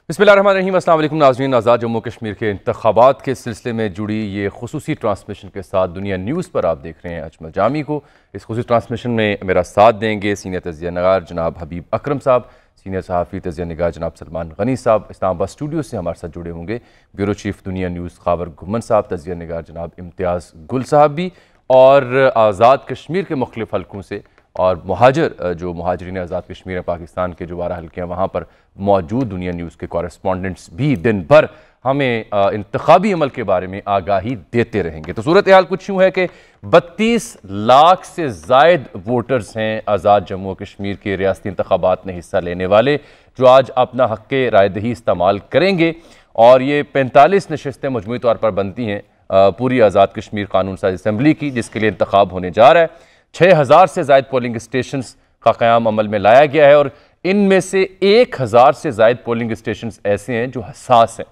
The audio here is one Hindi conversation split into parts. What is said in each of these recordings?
बिस्मिल्लाहिर्रहमानिर्रहीम। अस्सलाम वालेकुम नाज़रीन। आज़ाद जम्मू कश्मीर के इंतख़ाबात के सिलसिले में जुड़ी ये खुसूसी ट्रांसमिशन के साथ दुनिया न्यूज़ पर आप देख रहे हैं अजमल जामी को। इस खुसूसी ट्रांसमिशन में मेरा साथ देंगे सीनियर तज़किया नगार जनाब हबीब अकरम साहब, सीनियर सहाफ़ी तज़किया नगार जनाब सलमान गनी साहब। इस्लामाबाद स्टूडियो से हमारे साथ जुड़े होंगे ब्यूरो चीफ दुनिया न्यूज़ खावर घुमन साहब, तज़किया नगार जनाब इम्तियाज़ गुल साहब भी, और आज़ाद कश्मीर के मुख्तलिफ़ हल्कों से और मुहाजिरीन आज़ाद कश्मीर पाकिस्तान के जो 12 हल्के हैं वहाँ पर मौजूद दुनिया न्यूज़ के कॉरेस्पॉन्डेंट्स भी दिन भर हमें इंतखाबी अमल के बारे में आगाही देते रहेंगे। तो सूरत हाल कुछ यूँ है कि 32 लाख से ज़ायद वोटर्स हैं आज़ाद जम्मू कश्मीर के रियासती इंतखाबात में हिस्सा लेने वाले, जो आज अपना हक़ रायदही इस्तेमाल करेंगे। और ये 45 नशस्तें मजमूई तौर पर बनती हैं पूरी आज़ाद कश्मीर कानून साज असम्बली की, जिसके लिए इंतखाब होने जा रहा है। 6000 से ज़ायद पोलिंग स्टेशंस का क़याम अमल में लाया गया है और इनमें से 1000 से ज़ायद पोलिंग स्टेशंस ऐसे हैं जो हसास हैं।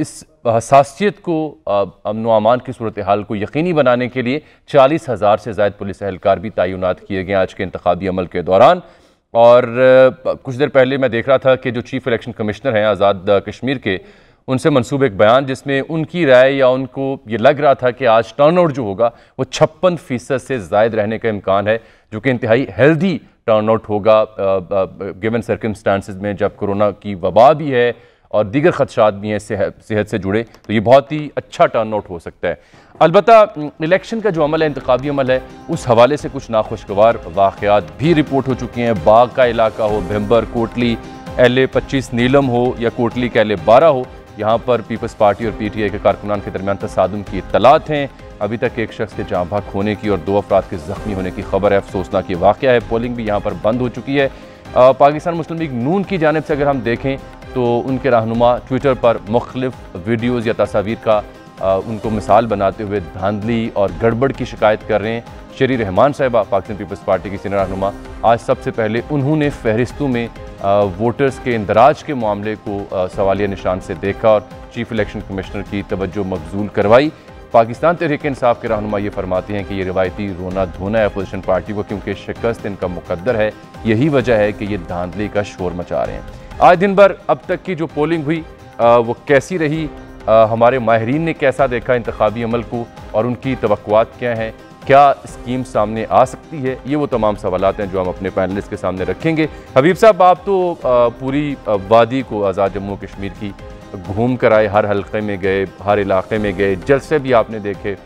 इस हसासियत को अमन व अमान की सूरत हाल को यकीनी बनाने के लिए 40,000 से ज़ायद पुलिस एहलकार भी तैनात किए गए आज के इंतखाबी अमल के दौरान। और कुछ देर पहले मैं देख रहा था कि जो चीफ इलेक्शन कमिश्नर हैं आज़ाद कश्मीर के, उनसे मंसूब एक बयान जिसमें उनकी राय या उनको ये लग रहा था कि आज टर्नआउट जो होगा वो 56% से ज़ायद रहने का इम्कान है, जो कि इंतहाई हेल्दी टर्नआउट होगा गिवन सर्कमस्टांसिस में, जब कोरोना की वबा भी है और दीगर खदशात भी हैं सेहत से जुड़े। तो ये बहुत ही अच्छा टर्नआउट हो सकता है। अलबत्ता इलेक्शन का जो अमल है, इंतखाबी अमल है, उस हवाले से कुछ नाखुशगवार वाक़यात भी रिपोर्ट हो चुके हैं। बाग का इलाका हो, भिम्बर, कोटली, LA 25 नीलम हो या कोटली का LA 12 हो, यहाँ पर पीपल्स पार्टी और PTI के कारकुनान के दरमियान तसादुम की इत्तलात हैं। अभी तक एक शख्स के जाँ बहक होने की और 2 अफराद के ज़ख्मी होने की खबर है। अफसोसनाक ये वाक़या है। पोलिंग भी यहाँ पर बंद हो चुकी है। पाकिस्तान मुस्लिम लीग नून की जानिब से अगर हम देखें तो उनके रहनुमा ट्विटर पर मुख्तलिफ वीडियोज़ या तस्वीर का उनको मिसाल बनाते हुए धांधली और गड़बड़ की शिकायत कर रहे हैं। शरी रहमान साहिबा, पाकिस्तान पीपल्स पार्टी की सीनियर रहनुमा, आज सबसे पहले उन्होंने फहरिस्तों में वोटर्स के इंदराज के मामले को सवालिया निशान से देखा और चीफ इलेक्शन कमिश्नर की तवज्जो मबजूल करवाई। पाकिस्तान तहरीक इंसाफ के रहनुमा ये फरमाते हैं कि ये रिवायती रोना धोना है अपोजिशन पार्टी को, क्योंकि शिकस्त इनका मुकद्दर है। यही वजह है कि ये धांधली का शोर मचा रहे हैं। आज दिन भर अब तक की जो पोलिंग हुई वो कैसी रही, हमारे माहिरीन ने कैसा देखा इंतखाबी अमल को और उनकी तवक्कुआत क्या हैं, क्या स्कीम सामने आ सकती है, ये वो तमाम सवालात हैं जो हम अपने पैनलिस्ट के सामने रखेंगे। हबीब साहब, आप तो पूरी वादी को आज़ाद जम्मू कश्मीर की घूम कर आए, हर हल्के में गए, हर इलाके में गए, जलसे भी आपने देखे,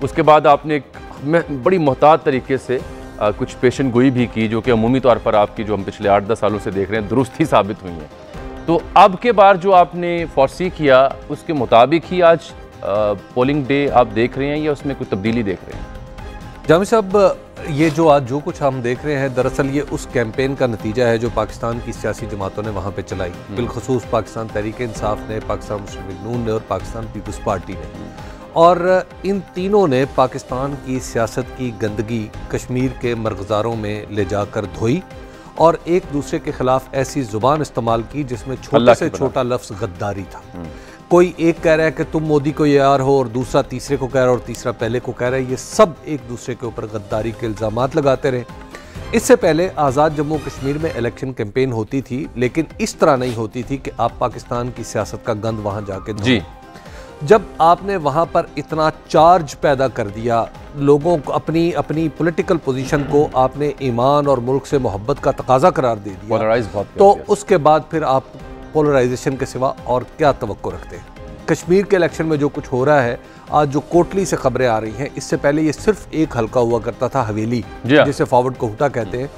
उसके बाद आपने बड़ी मोहतात तरीके से कुछ पेशन गोई भी की, जो कि अमूमी तौर पर आपकी जो हम पिछले 8-10 सालों से देख रहे हैं दुरुस्त ही साबित हुई हैं। तो अब के बार जो आपने फॉरसी किया उसके मुताबिक ही आज पोलिंग डे आप देख रहे हैं या उसमें कुछ तब्दीली देख रहे हैं? जामी साहब, ये जो आज जो कुछ हम देख रहे हैं दरअसल ये उस कैंपेन का नतीजा है जो पाकिस्तान की सियासी जमातों ने वहाँ पे चलाई, बिलखसूस पाकिस्तान तहरीक इंसाफ ने, पाकिस्तान मुस्लिम लीग नून ने और पाकिस्तान पीपल्स पार्टी ने। और इन तीनों ने पाकिस्तान की सियासत की गंदगी कश्मीर के मरग़ज़ारों में ले जाकर धोई और एक दूसरे के ख़िलाफ़ ऐसी ज़ुबान इस्तेमाल की जिसमें छोटे से छोटा लफ्ज़ गद्दारी था। कोई एक कह रहा है कि तुम मोदी को यार हो और दूसरा तीसरे को कह रहा है और तीसरा पहले को कह रहा है। ये सब एक दूसरे के ऊपर गद्दारी के इल्ज़ामात लगाते रहे। इससे पहले आज़ाद जम्मू कश्मीर में इलेक्शन कैंपेन होती थी, लेकिन इस तरह नहीं होती थी कि आप पाकिस्तान की सियासत का गंद वहाँ जाके जी। जब आपने वहाँ पर इतना चार्ज पैदा कर दिया, लोगों को अपनी पॉलिटिकल पोजीशन को आपने ईमान और मुल्क से मोहब्बत का तकाजा करार दे दिया, तो उसके बाद फिर आप पोलराइजेशन के सिवा और क्या तवक्को रखते हैं? कश्मीर के इलेक्शन में जो कुछ हो रहा है, आज जो कोटली से खबरें आ रही हैं, इससे पहले ये सिर्फ एक हल्का हुआ करता था हवेली, जिसे फॉरवर्ड कोहटा कहते हैं।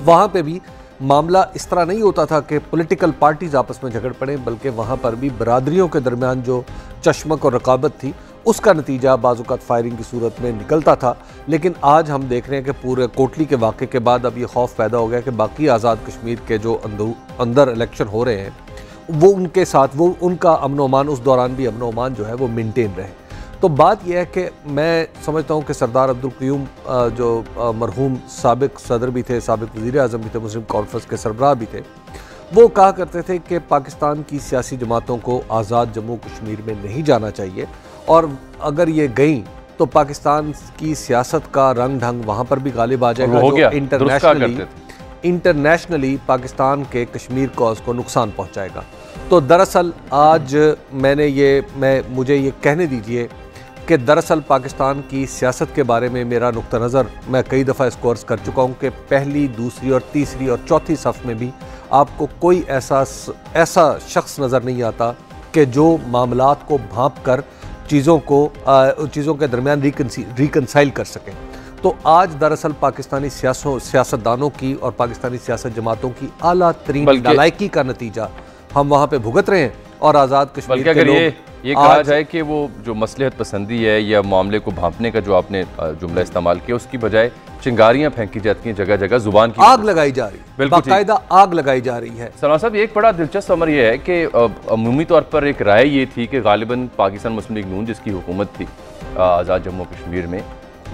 वहाँ पे भी मामला इस तरह नहीं होता था कि पॉलिटिकल पार्टीज आपस में झगड़ पड़े, बल्कि वहाँ पर भी बरादरियों के दरमियान जो चश्मक और रकाबत थी उसका नतीजा बाज़-औक़ात फायरिंग की सूरत में निकलता था। लेकिन आज हम देख रहे हैं कि पूरे कोटली के वाक़े के बाद अब ये खौफ पैदा हो गया कि बाकी आज़ाद कश्मीर के जो अंदर इलेक्शन हो रहे हैं वो उनके साथ वो उनका अमन-ओ-अमान, उस दौरान भी अमन-ओ-अमान जो है वो मेंटेन रहे। तो बात यह है कि मैं समझता हूँ कि सरदार अब्दुल क़य्यूम जो मरहूम साबिक़ सदर भी थे, साबिक़ वज़ीर आज़म भी थे, मुस्लिम कॉन्फ्रेंस के सरबराह भी थे, वो कहा करते थे कि पाकिस्तान की सियासी जमातों को आज़ाद जम्मू कश्मीर में नहीं जाना चाहिए और अगर ये गई तो पाकिस्तान की सियासत का रंग ढंग वहाँ पर भी गालिब आ जाएगा। जो इंटरनेशनली इंटरनेशनली पाकिस्तान के कश्मीर कॉज को नुकसान पहुंचाएगा। तो दरअसल आज मुझे ये कहने दीजिए कि दरअसल पाकिस्तान की सियासत के बारे में मेरा नुक्ता नज़र मैं कई दफ़ा इसको अर्ज़ कर चुका हूँ कि पहली, दूसरी और तीसरी और चौथी सफ़ में भी आपको कोई ऐसा शख्स नज़र नहीं आता कि जो मामलात को भांप कर चीज़ों के दरमियान रिकनसाइल कर सके। तो आज दरअसल पाकिस्तानी सियासतदानों की और पाकिस्तानी सियासत जमातों की आला तरीन नालायकी का नतीजा हम वहाँ पे भुगत रहे हैं। और आज़ाद कश्मीर के लोग ये कहा जाए कि वो जो मसलहत पसंदी है या मामले को भांपने का जो आपने जुमला इस्तेमाल किया, उसकी बजाय चिंगारियां फेंकी जाती हैं, जगह जगह जुबान की आग लगाई जा रही है, बाकायदा आग लगाई जा रही है। सलमान साहब, एक बड़ा दिलचस्प अमर यह है कि अमूमी तौर पर एक राय ये थी कि गालिबन पाकिस्तान मुस्लिम लीग नून जिसकी हुकूमत थी आज़ाद जम्मू कश्मीर में,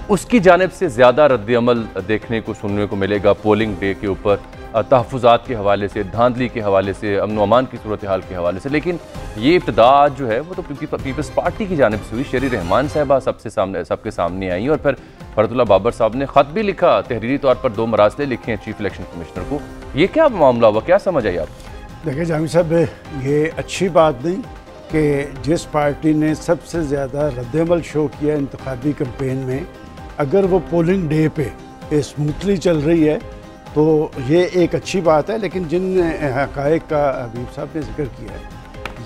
उसकी जानिब से ज़्यादा रद्द-ए-अमल देखने को सुनने को मिलेगा पोलिंग डे के ऊपर, तहफ़्फ़ुज़ात के हवाले से, धांधली के हवाले से, अमन व अमान की सूरत हाल के हवाले से। लेकिन ये इब्तिदा जो है वो तो पीपल्स पार्टी की जानिब से हुई। शेरी रहमान साहबा सबके सामने आई और फिर फरदुल्ला बाबर साहब ने ख़त भी लिखा, तहरीरी तौर पर 2 मरासले लिखे हैं चीफ इलेक्शन कमिश्नर को। ये क्या मामला हुआ, क्या समझ आई आप? देखिए जामी साहब, ये अच्छी बात नहीं कि जिस पार्टी ने सबसे ज़्यादा रद्द-ए-अमल शो किया इंतखाबी कैंपेन में, अगर वो पोलिंग डे पे स्मूथली चल रही है तो ये एक अच्छी बात है। लेकिन जिन हक़ाइक़ का हबीब साहब ने जिक्र किया है,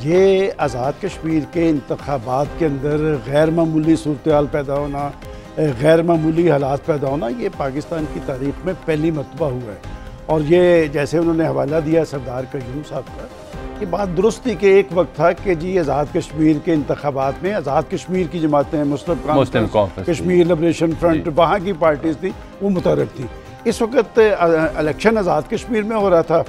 ये आज़ाद कश्मीर के इंतखाबात के अंदर गैर मामूली सूरत-ए-हाल पैदा होना, गैर मामूली हालात पैदा होना, ये पाकिस्तान की तारीख़ में पहली मरतबा हुआ है। और ये जैसे उन्होंने हवाला दिया सरदार कयूम साहब का, ये बात दुरुस्त थी कि एक वक्त था कि जी आज़ाद कश्मीर के इंतखाबात में आज़ाद कश्मीर की जमातें, मुस्लिम कॉन्फ्रेंस, कश्मीर लिबरेशन फ्रंट, वहाँ की पार्टीज़ थी, वो मुतहर्रिक थी। इस वक्त इलेक्शन आज़ाद कश्मीर में हो रहा था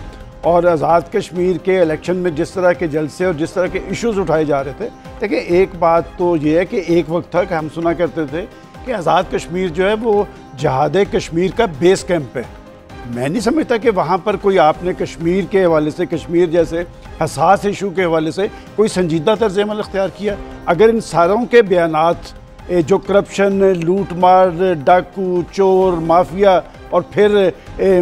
और आज़ाद कश्मीर के इलेक्शन में जिस तरह के जलसे और जिस तरह के इश्यूज़ उठाए जा रहे थे, देखिए एक बात तो ये है कि एक वक्त था कि हम सुना करते थे कि आज़ाद कश्मीर जो है वो जहाद कश्मीर का बेस कैंप है। मैं नहीं समझता कि वहाँ पर कोई आपने कश्मीर के हवाले से, कश्मीर जैसे हसास इशू के हवाले से कोई संजीदा तर्ज़ अमल इख्तियार किया। अगर इन सारों के बयानात जो करप्शन, लूट मार, डाकू, चोर, माफिया और फिर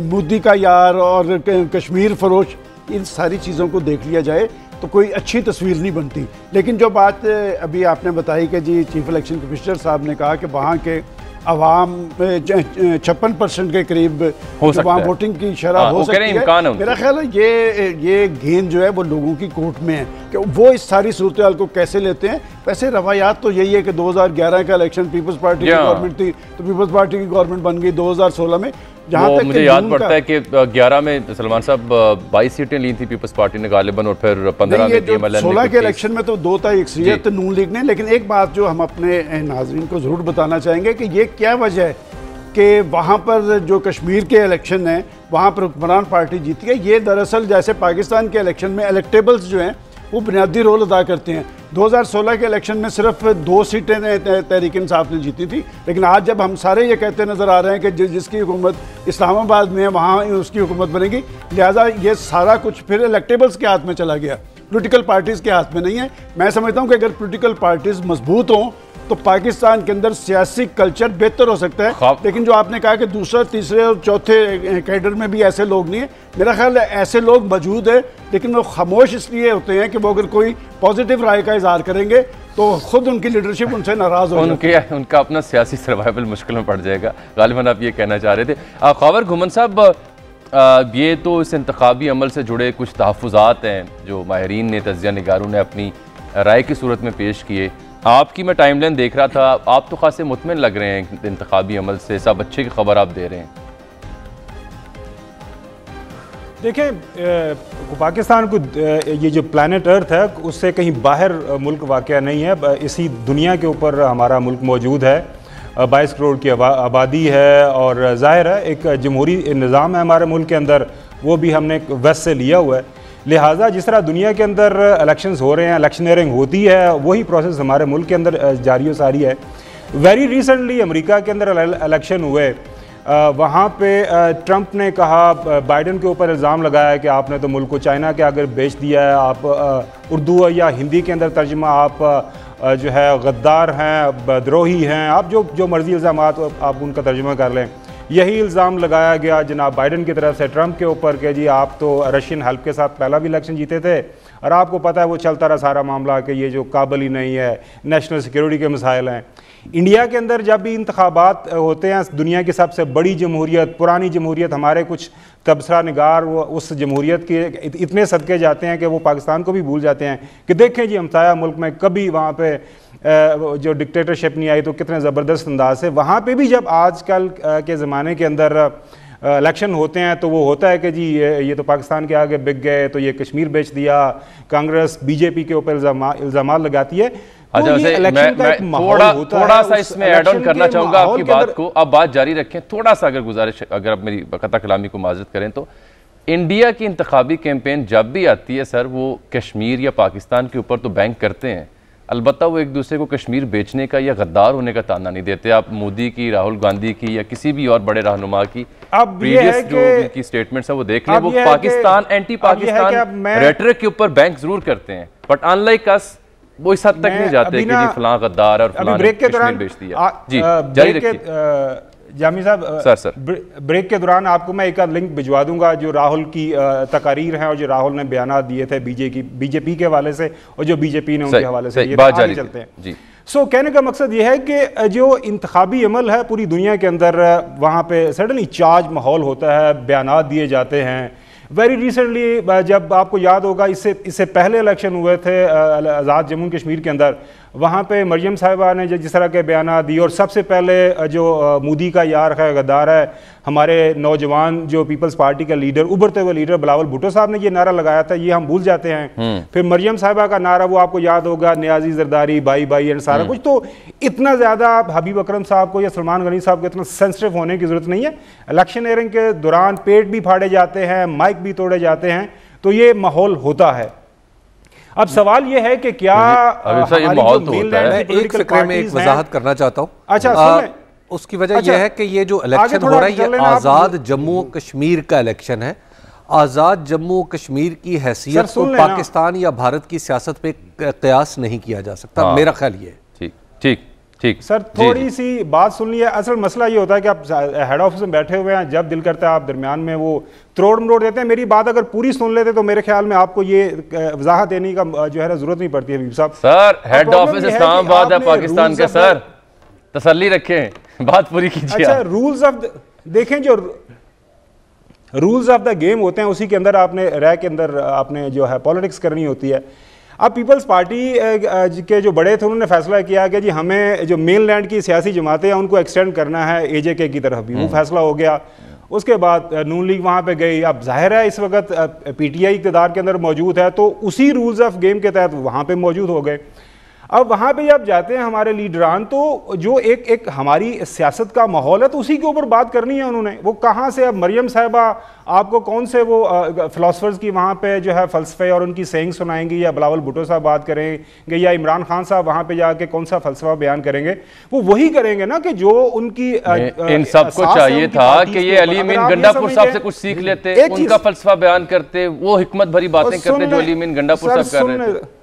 मोदी का यार और कश्मीर फरोश, इन सारी चीज़ों को देख लिया जाए तो कोई अच्छी तस्वीर नहीं बनती। लेकिन जो बात अभी आपने बताई कि जी चीफ इलेक्शन कमिश्नर साहब ने कहा कि वहाँ के अवाम 56% के करीब वहाँ वोटिंग की शरह हो सकती है, मेरा ख्याल है ये गेंद जो है वो लोगों की कोर्ट में है कि वो इस सारी सूरत हाल को कैसे लेते हैं। वैसे रवायात तो यही है कि 2011 का इलेक्शन पीपल्स पार्टी की गवर्नमेंट थी तो पीपल्स पार्टी की गवर्नमेंट बन गई 2016 में। जहाँ तक मुझे याद पड़ता है कि 11 में सलमान साहब 22 सीटें ली थी पीपल्स पार्टी ने गालिबन, और फिर 15 में 16 के इलेक्शन में तो 2 था अक्सरियत नून लीग ने। लेकिन एक बात जो हम अपने नाज़रीन को ज़रूर बताना चाहेंगे कि ये क्या वजह है कि वहाँ पर जो कश्मीर के इलेक्शन है वहाँ पर हुक्मरान पार्टी जीती है। ये दरअसल जैसे पाकिस्तान के इलेक्शन में इलेक्टेबल्स जो हैं वो बुनियादी रोल अदा करते हैं। 2016 के इलेक्शन में सिर्फ 2 सीटें तहरीक इंसाफ ने जीती थी, लेकिन आज जब हम सारे ये कहते नज़र आ रहे हैं कि जिसकी हुकूमत इस्लामाबाद में है वहाँ उसकी हुकूमत बनेगी, लिहाजा ये सारा कुछ फिर इलेक्टेबल्स के हाथ में चला गया, पॉलिटिकल पार्टीज़ के हाथ में नहीं है। मैं समझता हूँ कि अगर पॉलिटिकल पार्टीज़ मजबूत हों तो पाकिस्तान के अंदर सियासी कल्चर बेहतर हो सकता है। लेकिन जो आपने कहा कि दूसरे, तीसरे और चौथे कैडर में भी ऐसे लोग नहीं है, मेरा ख्याल है ऐसे लोग मौजूद है, लेकिन वो खामोश इसलिए होते हैं कि वो अगर कोई पॉजिटिव राय का इजहार करेंगे तो खुद उनकी लीडरशिप उनसे नाराज़ हो जाती है, उनका अपना सियासी सर्वाइवल मुश्किल में पड़ जाएगा। गालिबन आप ये कहना चाह रहे थे। ख्वावर घुमन साहब, ये तो इस इंतखाबी अमल से जुड़े कुछ तहफ़्फ़ुज़ात हैं जो माहिरीन ने, तज़किया निगारों ने अपनी राय की सूरत में पेश किए। आपकी मैं टाइमलाइन देख रहा था, आप तो खासे मुतमिन लग रहे हैं इंतखाबी अमल से, सब अच्छे की खबर आप दे रहे हैं। देखें, पाकिस्तान को ये जो प्लानट अर्थ है उससे कहीं बाहर मुल्क वाक़या नहीं है, इसी दुनिया के ऊपर हमारा मुल्क मौजूद है। 22 करोड़ की आबादी है और ज़ाहिर है एक जमहूरी निज़ाम है हमारे मुल्क के अंदर, वो भी हमने वेस्ट से लिया हुआ है। लिहाजा जिस तरह दुनिया के अंदर इलेक्शंस हो रहे हैं, इलेक्शनरिंग होती है, वही प्रोसेस हमारे मुल्क के अंदर जारी व सारी है। वेरी रिसेंटली अमेरिका के अंदर इलेक्शन हुए, वहाँ पे ट्रंप ने कहा, बाइडन के ऊपर इल्ज़ाम लगाया कि आपने तो मुल्क को चाइना के आगे बेच दिया है, आप उर्दू या हिंदी के अंदर तर्जुमा आप जो है गद्दार हैं, द्रोही हैं, आप जो मर्जी इल्ज़ाम आप उनका तर्जुमा कर लें। यही इल्ज़ाम लगाया गया जनाब बाइडन की तरफ से ट्रंप के ऊपर कि जी आप तो रशियन हेल्प के साथ पहला भी इलेक्शन जीते थे और आपको पता है वो चलता रहा सारा मामला कि ये जो काबल ही नहीं है, नेशनल सिक्योरिटी के मसाइल हैं। इंडिया के अंदर जब भी इंतखाबात होते हैं, दुनिया की सबसे बड़ी जमहूरियत, पुरानी जमहूरियत, हमारे कुछ तबसरा निगार वो उस जमहूरियत के इतने सदके जाते हैं कि वो पाकिस्तान को भी भूल जाते हैं कि देखें जी हमसाया मुल्क में कभी वहाँ पे जो डिक्टेटरशिप नहीं आई तो कितने ज़बरदस्त अंदाज से वहाँ पे भी जब आजकल के ज़माने के अंदर इलेक्शन होते हैं तो वो होता है कि जी ये तो पाकिस्तान के आगे बिक गए, तो ये कश्मीर बेच दिया, कांग्रेस बीजेपी के ऊपर इल्ज़ाम लगाती है। अच्छा, मैं थोड़ा सा इसमें ऐड ऑन करना चाहूँगा आपकी बात को। अब बात जारी रखें, थोड़ा सा अगर गुजारिश, अगर आप मेरी कता कलामी को माजरत करें तो इंडिया की इंतखाबी कैंपेन जब भी आती है सर, वो कश्मीर या पाकिस्तान के ऊपर तो बैंक करते हैं, अलबत्ता वो एक दूसरे को कश्मीर बेचने का या गद्दार होने का ताना नहीं देते। आप मोदी की, राहुल गांधी की या किसी भी और बड़े रहनुमा की प्रीवियस जो उनकी स्टेटमेंट्स है वो देख लें, वो पाकिस्तान, एंटी पाकिस्तान रेटरिक के ऊपर बैंक जरूर करते हैं, बट अनलाइक अस वो इस हद तक नहीं जाते कि जी फलां गद्दार और फलां ने कश्मीर बेच दिया। जी जारी रखिए जामी साहब। सर ब्रेक के दौरान आपको मैं एक लिंक भिजवा दूंगा जो राहुल की तकारीर हैं और जो राहुल ने बयानात दिए थे बीजेपी के हवाले से और जो बीजेपी ने उनके हवाले से, ये बात जारी चलते हैं जी। सो कहने का मकसद ये है कि जो इंतखाबी अमल है पूरी दुनिया के अंदर, वहाँ पे सडनली चार्ज माहौल होता है, बयानात दिए जाते हैं। वेरी रिसेंटली जब आपको याद होगा इससे पहले इलेक्शन हुए थे आज़ाद जम्मू कश्मीर के अंदर, वहाँ पे मरियम साहिबा ने जिस तरह के बयान दी और सबसे पहले जो मोदी का यार है, गद्दार है, हमारे नौजवान जो पीपल्स पार्टी का लीडर, उभरते हुए लीडर बिलावल भुट्टो साहब ने ये नारा लगाया था, ये हम भूल जाते हैं। फिर मरियम साहिबा का नारा वो आपको याद होगा, Niazi Zardari, bye bye and सारा कुछ। तो इतना ज़्यादा हबीब अकरम साहब को या सलमान गनी साहब को इतना सेंसिटिव होने की जरूरत नहीं है। इलेक्शन एयरिंग के दौरान पेट भी फाड़े जाते हैं, माइक भी तोड़े जाते हैं, तो ये माहौल होता है। अब सवाल ये है कि क्या ये माहौल तो होता है। एक फिक्रे में एक वजाहत करना चाहता हूँ। अच्छा, उसकी वजह यह है कि ये जो इलेक्शन हो रहा है ये आज़ाद जम्मू कश्मीर का इलेक्शन है। आज़ाद जम्मू कश्मीर की हैसियत को पाकिस्तान या भारत की सियासत पे कयास नहीं किया जा सकता, मेरा ख्याल ये है। ठीक ठीक ठीक सर, थोड़ी सी बात सुन ली है। असल मसला ये होता है कि आप हेड ऑफिस में बैठे हुए हैं, जब दिल करता है आप दरमियान में वो त्रोड़ मरोड़ देते हैं। मेरी बात अगर पूरी सुन लेते तो मेरे ख्याल में आपको ये वजाहत देने का जो है ना जरूरत नहीं पड़ती है हबीब साहब। सर हेड ऑफिस इस्लामाबाद है पाकिस्तान का, सर तसल्ली रखें, बात पूरी कीजिए। अच्छा, रूल्स ऑफ देखें, जो रूल्स ऑफ द गेम होते हैं उसी के अंदर आपने रह के अंदर आपने जो है पॉलिटिक्स करनी होती है। अब पीपल्स पार्टी के जो बड़े थे उन्होंने फैसला किया कि जी हमें जो मेन लैंड की सियासी जमातें हैं उनको एक्सटेंड करना है एजेके की तरफ भी, वो फैसला हो गया। उसके बाद नून लीग वहाँ पे गई। अब जाहिर है इस वक्त पीटीआई इक़्तिदार के अंदर मौजूद है, तो उसी रूल्स ऑफ गेम के तहत वहाँ पे मौजूद हो गए। अब वहाँ पे जब जाते हैं हमारे लीडरान, तो जो एक हमारी सियासत का माहौल है तो उसी के ऊपर बात करनी है उन्होंने। वो कहाँ से, अब मरियम साहिबा आपको कौन से वो फिलोसफर्स की वहाँ पे जो है फ़लसफ़े और उनकी सेइंग सुनाएंगी, या बिलावल भुट्टो साहब बात करेंगे, या इमरान खान साहब वहाँ पे जाके कौन सा फ़लसफ़ा बयान करेंगे? वो वही करेंगे ना कि जो उनकी इन सबको चाहिए था कि ये अली मीन गंडापुर साहब से कुछ सीख लेते, उनका फ़लसफ़ा बयान करते, वो हिकमत भरी बातें करते जो अली मीन गंडापुर साहब कर रहे थे।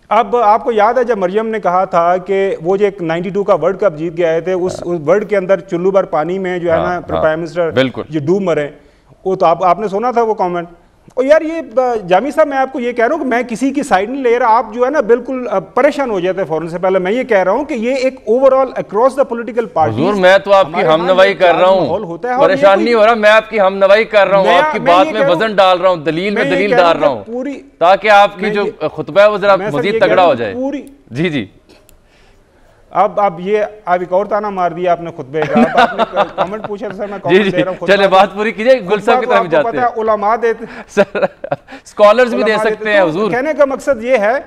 अब आपको याद है जब मरियम ने कहा था कि वो जो एक 92 का वर्ल्ड कप जीत के आए थे, उस वर्ल्ड के अंदर चुल्लू भर पानी में जो है ना प्राइम मिनिस्टर जो डूब मरे, वो तो आपने सुना था वो कमेंट। और यार ये जामी साहब, मैं आपको ये कह रहा हूँ कि मैं किसी की साइड नहीं ले रहा, आप जो है ना बिल्कुल परेशान हो जाते हैं फौरन से पहले। मैं ये कह रहा हूँ कि ये एक overall across the political party, मैं तो आपकी हमनवाई कर रहा हूँ, परेशान नहीं हो रहा, मैं आपकी हमनवाई कर रहा हूँ, आपकी बात में वजन डाल रहा हूँ, दलील में दलील डाल रहा हूँ पूरी, ताकि आपकी जो खुतबा है वो जरा मजीद तगड़ा हो जाए। जी जी। अब ये आप एक और ताना मार दिया आपने खुतबे का। आपने कमेंट पूछा था सर, मैं कमेंट दे रहा हूं। चलिए बात पूरी कीजिए, गुल साहब की तरफ जाते हैं। उलमा देते सर, स्कॉलर्स भी दे सकते हैं हुजूर। कहने का मकसद ये है,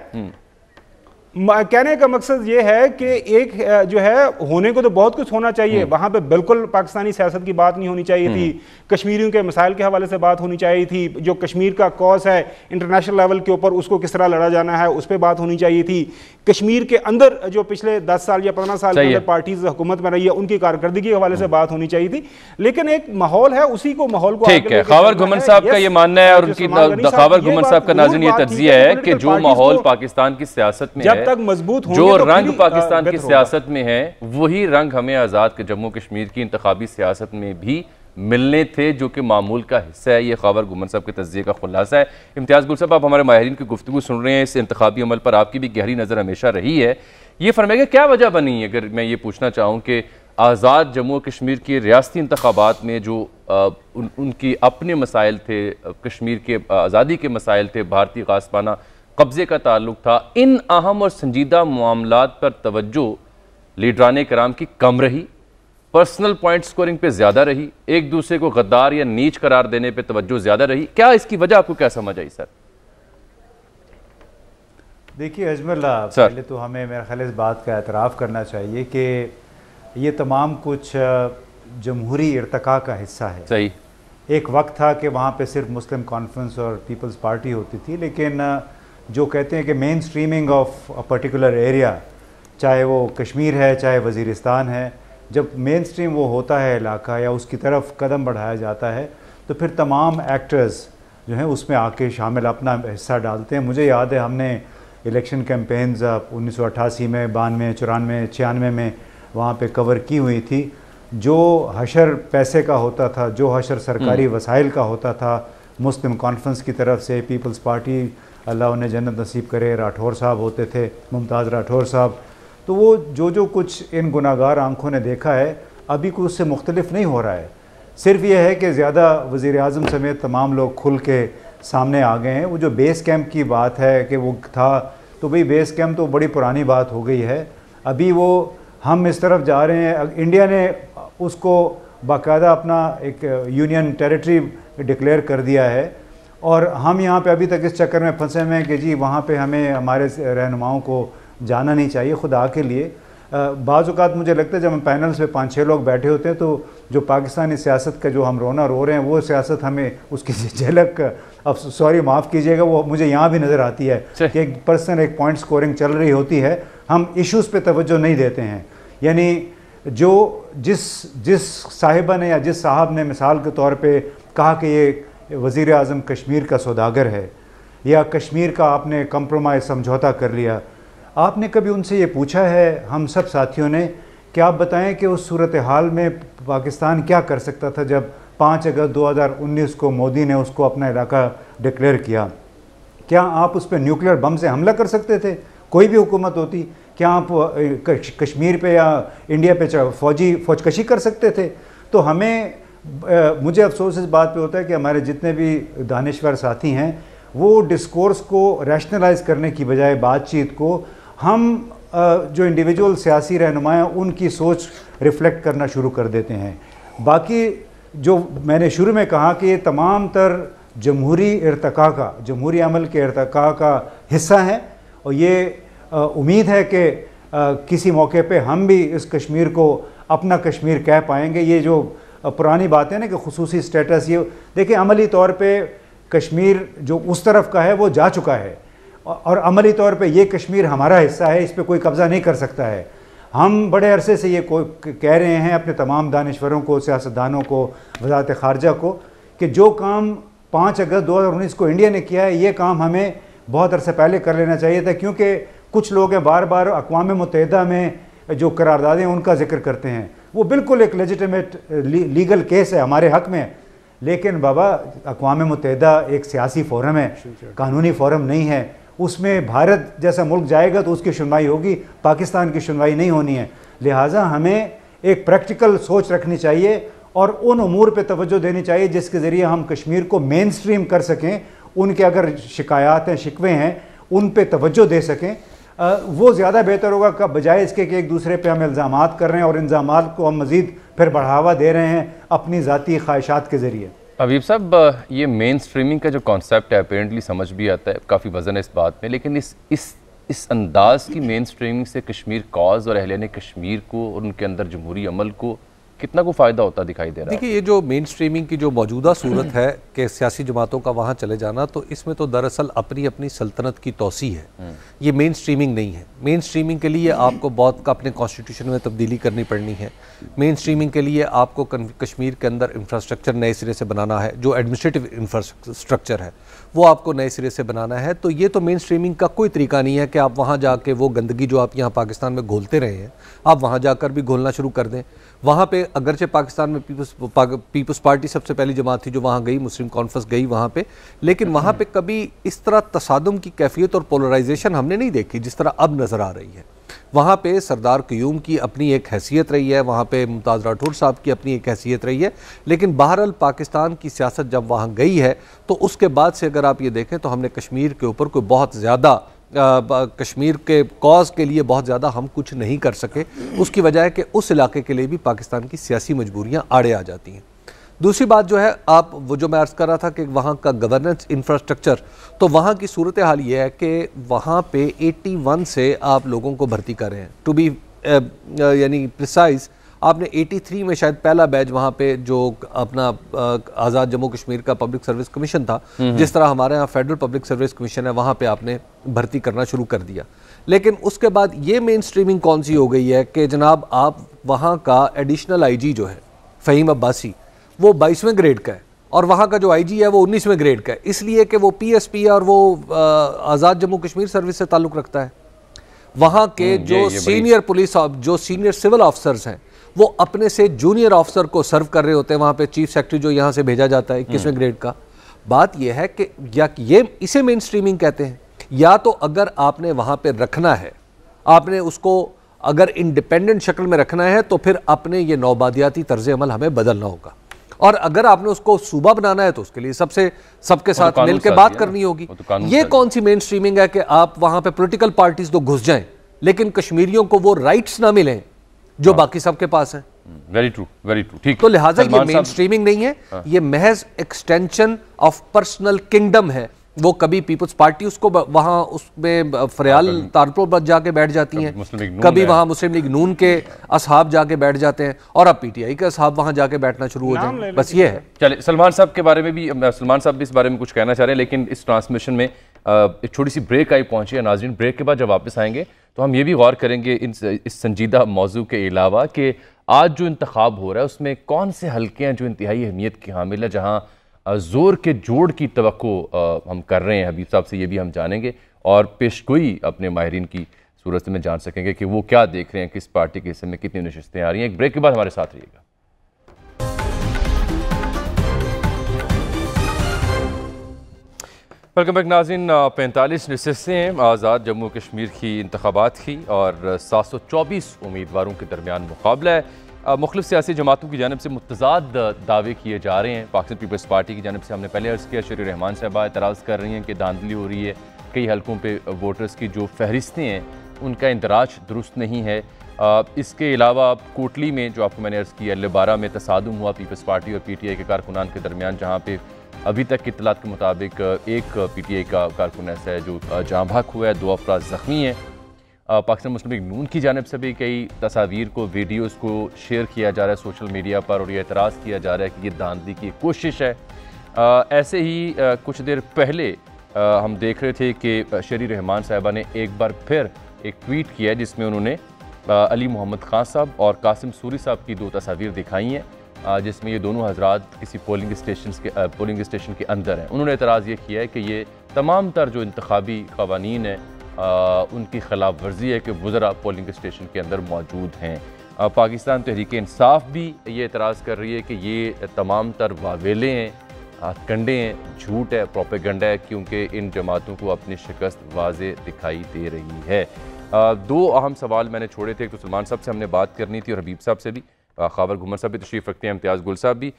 कहने का मकसद ये है कि एक जो है होने को तो बहुत कुछ होना चाहिए, वहां पे बिल्कुल पाकिस्तानी सियासत की बात नहीं होनी चाहिए थी, कश्मीरियों के मसाइल के हवाले से बात होनी चाहिए थी, जो कश्मीर का कॉज है इंटरनेशनल लेवल के ऊपर उसको किस तरह लड़ा जाना है उस पर बात होनी चाहिए थी, कश्मीर के अंदर जो पिछले 10 साल या 15 साल के अंदर पार्टीज हुकूमत में रही है उनकी कारकर्दगी के हवाले से बात होनी चाहिए थी। लेकिन एक माहौल है, उसी को माहौल को ठीक है। खावर घुमन साहब का ये मानना है और उनकी खावर घुमन साहब का नाज़रीन ये तज्जिया है कि जो माहौल पाकिस्तान की सियासत में है तक मजबूत होंगे जो तो रंग फिर पाकिस्तान की बेहतर सियासत में है वही रंग हमें आज़ाद जम्मू कश्मीर की इंतखाबी सियासत में भी मिलने थे, जो कि मामूल का हिस्सा है। ये खबर गुमन साहब के तज्ज़िये का खुलासा है। इम्तियाज़ गुल साहब, आप हमारे माहिरीन की गुफ्तगू सुन रहे हैं, इस इंतखाबी अमल पर आपकी भी गहरी नज़र हमेशा रही है। ये फरमाइएगा क्या वजह बनी, अगर मैं ये पूछना चाहूँ कि आज़ाद जम्मू कश्मीर की रियासती इंतखाबात में जो उनकी अपने मसाइल थे, कश्मीर के आज़ादी के मसाइल थे, भारतीय गासबाना कब्ज़े का ताल्लुक था, इन अहम और संजीदा मामलात पर तवज्जो लीडरान कराम की कम रही, पर्सनल पॉइंट स्कोरिंग पे ज़्यादा रही, एक दूसरे को गद्दार या नीच करार देने पे तवज्जो ज़्यादा रही? क्या इसकी वजह आपको क्या समझ आई सर? देखिए अजमल, पहले तो हमें मेरा ख्याल इस बात का एतराफ़ करना चाहिए कि ये तमाम कुछ जमहूरी इर्तका का हिस्सा है। सही। एक वक्त था कि वहाँ पे सिर्फ मुस्लिम कॉन्फ्रेंस और पीपल्स पार्टी होती थी, लेकिन जो कहते हैं कि main streaming of a particular area, चाहे वो कश्मीर है चाहे वज़ीरिस्तान है, जब मेन स्ट्रीम वो होता है इलाका या उसकी तरफ कदम बढ़ाया जाता है तो फिर तमाम एक्टर्स जो हैं उसमें आके शामिल अपना हिस्सा डालते हैं। मुझे याद है हमने इलेक्शन कैंपेन्स 1988 में, 92, 94, 96 में वहाँ पे कवर की हुई थी। जो हशर पैसे का होता था, जो हशर सरकारी वसाइल का होता था, मुस्लिम कॉन्फ्रेंस की तरफ से, पीपल्स पार्टी अल्लाह उन्हें जन्नत नसीब करे, राठौर साहब होते थे, मुमताज़ राठौर साहब, तो वो जो कुछ इन गुनाहगार आंखों ने देखा है अभी कुछ उससे मुख्तलिफ नहीं हो रहा है। सिर्फ ये है कि ज़्यादा वज़ीर आज़म समेत तमाम लोग खुल के सामने आ गए हैं। वो जो बेस कैंप की बात है कि वो था, तो भाई बेस कैंप तो बड़ी पुरानी बात हो गई है। अभी वो हम इस तरफ जा रहे हैं, इंडिया ने उसको बाकायदा अपना एक यूनियन टेरिटरी डिक्लेयर कर दिया है और हम यहाँ पे अभी तक इस चक्कर में फंसे हुए हैं कि जी वहाँ पे हमें हमारे रहनुमाओं को जाना नहीं चाहिए खुदा के लिए। बाज़ औक़ात मुझे लगता है जब हम पैनल्स पे 5-6 लोग बैठे होते हैं तो जो पाकिस्तानी सियासत का जो हम रोना रो रहे हैं वो सियासत हमें उसकी झलक, अब सॉरी माफ़ कीजिएगा, वो मुझे यहाँ भी नज़र आती है कि एक पर्सन एक पॉइंट स्कोरिंग चल रही होती है, हम इश्यूज़ पे तवज्जो नहीं देते हैं। यानी जो जिस साहिबा ने या जिस साहब ने मिसाल के तौर पे कहा कि ये वज़ीर आज़म कश्मीर का सौदागर है या कश्मीर का आपने कंप्रोमाइज़ समझौता कर लिया, आपने कभी उनसे ये पूछा है, हम सब साथियों ने, कि आप बताएं कि उस सूरत हाल में पाकिस्तान क्या कर सकता था जब 5 अगस्त 2019 को मोदी ने उसको अपना इलाका डिक्लेयर किया? क्या आप उस पर न्यूक्लियर बम से हमला कर सकते थे? कोई भी हुकूमत होती, क्या आप कश्मीर पे या इंडिया पे फौजकशी कर सकते थे? तो हमें मुझे अफसोस इस बात पे होता है कि हमारे जितने भी दानिश्वर साथी हैं वो डिस्कोर्स को रैशनलाइज करने की बजाय बातचीत को हम जो इंडिविजुअल सियासी रहनुमा हैं उनकी सोच रिफ्लेक्ट करना शुरू कर देते हैं। बाकी जो मैंने शुरू में कहा कि ये तमाम तर जमहूरी इर्तका का, जमहूरी अमल के इर्तका का हिस्सा है और ये उम्मीद है कि किसी मौके पे हम भी इस कश्मीर को अपना कश्मीर कह पाएंगे। ये जो पुरानी बात है ना कि खुसूसी स्टेटस, ये देखिए अमली तौर पे कश्मीर जो उस तरफ का है वो जा चुका है और अमली तौर पे ये कश्मीर हमारा हिस्सा है, इस पे कोई कब्ज़ा नहीं कर सकता है। हम बड़े अरसे से ये कह रहे हैं अपने तमाम दानिश्वरों को, सियासतदानों को, वज़ारत ख़ारजा को कि जो काम 5 अगस्त 2019 को इंडिया ने किया है ये काम हमें बहुत अरसे पहले कर लेना चाहिए था, क्योंकि कुछ लोग हैं बार बार अक़वाम मुत्तहिदा में जो करारदादें उनका जिक्र करते हैं, वो बिल्कुल एक लेजिटिमेट लीगल केस है हमारे हक़ में, लेकिन बाबा अक़वाम मुत्तहिदा एक सियासी फ़ोरम है, कानूनी फ़ोरम नहीं है। उसमें भारत जैसा मुल्क जाएगा तो उसकी सुनवाई होगी, पाकिस्तान की सुनवाई नहीं होनी है। लिहाजा हमें एक प्रैक्टिकल सोच रखनी चाहिए और उन उमूर पे तवज्जो देनी चाहिए जिसके ज़रिए हम कश्मीर को मेन स्ट्रीम कर सकें, उनके अगर शिकायत हैं, शिकवे हैं, उन पे तवज्जो दे सकें। वो ज़्यादा बेहतर होगा का बजाय इसके कि एक दूसरे पे हम इल्ज़ामात कर रहे हैं और इल्ज़ामात को हम मज़ीद फिर बढ़ावा दे रहे हैं अपनी ज़ाती ख्वाहिशात के ज़रिए। हबीब साहब, ये मेन स्ट्रीमिंग का जो कॉन्सेप्ट है अपेरेंटली समझ भी आता है, काफ़ी वजन है इस बात में, लेकिन इस अंदाज की मेन स्ट्रीमिंग से कश्मीर कॉज और अहले कश्मीर को और उनके अंदर जमहूरी अमल को कितना को फ़ायदा होता दिखाई दे रहा है? देखिए, ये जो मेन स्ट्रीमिंग की जो मौजूदा सूरत है कि सियासी जमातों का वहाँ चले जाना, तो इसमें तो दरअसल अपनी अपनी सल्तनत की तोसी है। ये मेन स्ट्रीमिंग नहीं है। मेन स्ट्रीमिंग के लिए आपको बहुत का अपने कॉन्स्टिट्यूशन में तब्दीली करनी पड़नी है। मेन स्ट्रीमिंग के लिए आपको कश्मीर के अंदर इंफ्रास्ट्रक्चर नए सिरे से बनाना है, जो एडमिनिस्ट्रेटिव इंफ्रास्ट्रक्चर है वो आपको नए सिरे से बनाना है। तो ये तो मेन स्ट्रीमिंग का कोई तरीका नहीं है कि आप वहाँ जाके वो गंदगी जो आप यहाँ पाकिस्तान में घोलते रहे हैं, आप वहाँ जाकर भी घोलना शुरू कर दें। वहाँ पे अगरचे पाकिस्तान में पीपल्स पार्टी सबसे पहली जमात थी जो वहाँ गई, मुस्लिम कॉन्फ्रेंस गई वहाँ पे, लेकिन वहाँ पे कभी इस तरह तसादुम की कैफियत और पोलराइजेशन हमने नहीं देखी जिस तरह अब नज़र आ रही है। वहाँ पे सरदार क़यूम की अपनी एक हैसियत रही है, वहाँ पे मुमताज़ राठौर साहब की अपनी एक हैसियत रही है, लेकिन बहरहाल पाकिस्तान की सियासत जब वहाँ गई है तो उसके बाद से अगर आप ये देखें तो हमने कश्मीर के ऊपर कोई बहुत ज़्यादा कश्मीर के कॉज के लिए बहुत ज़्यादा हम कुछ नहीं कर सके। उसकी वजह है कि उस इलाके के लिए भी पाकिस्तान की सियासी मजबूरियाँ आड़े आ जाती हैं। दूसरी बात जो है, आप वो जो मैं अर्ज़ कर रहा था कि वहाँ का गवर्नेंस इंफ्रास्ट्रक्चर, तो वहाँ की सूरत हाल ये है कि वहाँ पे 81 से आप लोगों को भर्ती कर रहे हैं। टू बी यानी प्रिसाइज, आपने 83 में शायद पहला बैच वहाँ पे जो अपना आज़ाद जम्मू कश्मीर का पब्लिक सर्विस कमीशन था, जिस तरह हमारे यहाँ फेडरल पब्लिक सर्विस कमीशन है, वहाँ पे आपने भर्ती करना शुरू कर दिया। लेकिन उसके बाद ये मेन स्ट्रीमिंग कौन सी हो गई है कि जनाब आप वहाँ का एडिशनल आईजी जो है फ़हीम अब्बासी, वो 22वें ग्रेड का है और वहाँ का जो आईजी है वो 19वें ग्रेड का है, इसलिए कि वो पीएसपी और वो आज़ाद जम्मू कश्मीर सर्विस से ताल्लुक़ रखता है। वहाँ के जो सीनियर पुलिस, जो सीनियर सिविल ऑफिसर्स हैं, वो अपने से जूनियर ऑफिसर को सर्व कर रहे होते हैं वहाँ पे। चीफ सेक्रेटरी जो यहाँ से भेजा जाता है 21वें ग्रेड का। बात यह है कि या ये इसे मेन स्ट्रीमिंग कहते हैं, या तो अगर आपने वहाँ पे रखना है, आपने उसको अगर इंडिपेंडेंट शक्ल में रखना है तो फिर अपने ये नौबादियाती तर्ज अमल हमें बदलना होगा, और अगर आपने उसको सूबा बनाना है तो उसके लिए सबके साथ मिल के बात करनी होगी। ये कौन सी मेन स्ट्रीमिंग है कि आप वहाँ पे पॉलिटिकल पार्टीज तो घुस जाएं लेकिन कश्मीरियों को वो राइट्स ना मिलें जो बाकी सबके पास है। Very true, very true. ठीक, तो लिहाजा ये मेन स्ट्रीमिंग नहीं है, ये महज एक्सटेंशन ऑफ पर्सनल किंगडम है। वो कभी पीपल्स पार्टी उसको वहां उसमें फरियाल तारपुर पर जाके बैठ जाती हैं, कभी वहां मुस्लिम लीग नून के असहाब जाके बैठ जाते हैं, और अब पीटीआई के असहाब वहां जाके बैठना शुरू हो जाए। बस ये है। चलिए, सलमान साहब के बारे में भी, सलमान साहब भी इस बारे में कुछ कहना चाह रहे हैं, लेकिन इस ट्रांसमिशन में एक छोटी सी ब्रेक आई पहुंची है। नाज़रीन, ब्रेक के बाद जब वापस आएंगे तो हम ये भी गौर करेंगे इस संजीदा मौजू के अलावा कि आज जो इंतखाब हो रहा है उसमें कौन से हल्के हैं जो इंतहाई अहमियत की हामिल है, जहाँ ज़ोर के जोड़ की तवक्को हम कर रहे हैं। हबीब साहब से ये भी हम जानेंगे और पेशगोई अपने माहिरीन की सूरत में जान सकेंगे कि वो क्या देख रहे हैं, किस पार्टी के हिस्से में कितनी नशिस्तें आ रही हैं। एक ब्रेक के बाद हमारे साथ रहिएगा। वेलकम बैक नाज़रीन। 45 नशिस्तें हैं आज़ाद जम्मू कश्मीर की इंतखाबात की और 724 उम्मीदवारों के दरमियान मुकाबला है। मुख्तलिफ सियासी जमातों की जानब से मुतज़ाद दावे किए जा रहे हैं। पाकिस्तान पीपल्स पार्टी की जानब से हमने पहले अर्ज़ किया, शरीर रहमान साहबा एतराज़ कर रही हैं कि धांधली हो रही है, कई हलकों पे वोटर्स की जो फहरिस्तें हैं उनका इंदराज दुरुस्त नहीं है। इसके अलावा कोटली में जो आपको मैंने अर्ज़ किया, L12 में तसादुम हुआ पीपल्स पार्टी और पीटीआई के कारकुनान के दरमियान, जहाँ पे अभी तक की इत्तलात के मुताबिक एक पीटीआई का कारकुन ऐसा है जो जाँ बहक हुआ है, 2 अफराद ज़ख्मी हैं। पाकिस्तान मुस्लिम लीग नून की जानिब से भी कई तस्वीर को, वीडियोस को शेयर किया जा रहा है सोशल मीडिया पर और ये एतराज़ किया जा रहा है कि ये धांधली की कोशिश है। ऐसे ही कुछ देर पहले हम देख रहे थे कि शरीर रहमान साहबा ने एक बार फिर एक ट्वीट किया है जिसमें उन्होंने अली मोहम्मद खान साहब और कासिम सूरी साहब की 2 तस्वीर दिखाई हैं, जिसमें ये दोनों हजरात किसी पोलिंग स्टेशन के अंदर हैं। उन्होंने एतराज़ ये किया है कि ये तमाम तर जो इंतखाबी क़वानीन हैं उनकी खिलाफ वर्जी है कि वज़रा पोलिंग स्टेशन के अंदर मौजूद हैं। पाकिस्तान तहरीक इंसाफ भी ये एतराज़ कर रही है कि ये तमाम तर वावेले हैं, हथकंडे हैं, झूठ है, प्रोपेगेंडा है, क्योंकि इन जमातों को अपनी शिकस्त वाज़े दिखाई दे रही है। 2 अहम सवाल मैंने छोड़े थे, तो सलमान साहब से हमने बात करनी थी और हबीब साहब से भी, खावर घुमर साहब भी तशरीफ़ रखते हैं, इम्तियाज़ गुल साहब भी।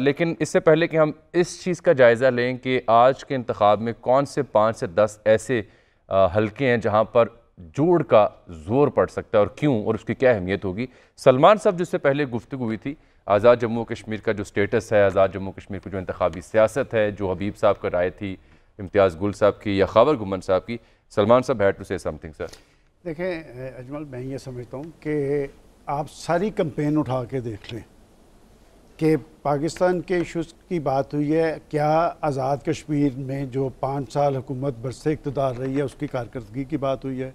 लेकिन इससे पहले कि हम इस चीज़ का जायज़ा लें कि आज के इंतखाब में कौन से 5 से 10 ऐसे हल्के हैं जहाँ पर जोड़ का जोर पड़ सकता है और क्यों, और उसकी क्या अहमियत होगी। सलमान साहब जिससे पहले गुफ्तगू हुई थी, आज़ाद जम्मू कश्मीर का जो स्टेटस है, आज़ाद जम्मू कश्मीर की जो इंतखाबी सियासत है, जो हबीब साहब का राय थी, इम्तियाज़ गुल साहब की या खावर घुमन साहब की, सलमान साहब had to say something. Sir देखें अजमल, मैं ये समझता हूँ कि आप सारी कैंपेन उठा के देख लें कि पाकिस्तान के इशूज़ की बात हुई है, क्या आज़ाद कश्मीर में जो 5 साल हुकूमत बरसे इक़्तिदार रही है उसकी कारकर्दगी की बात हुई है,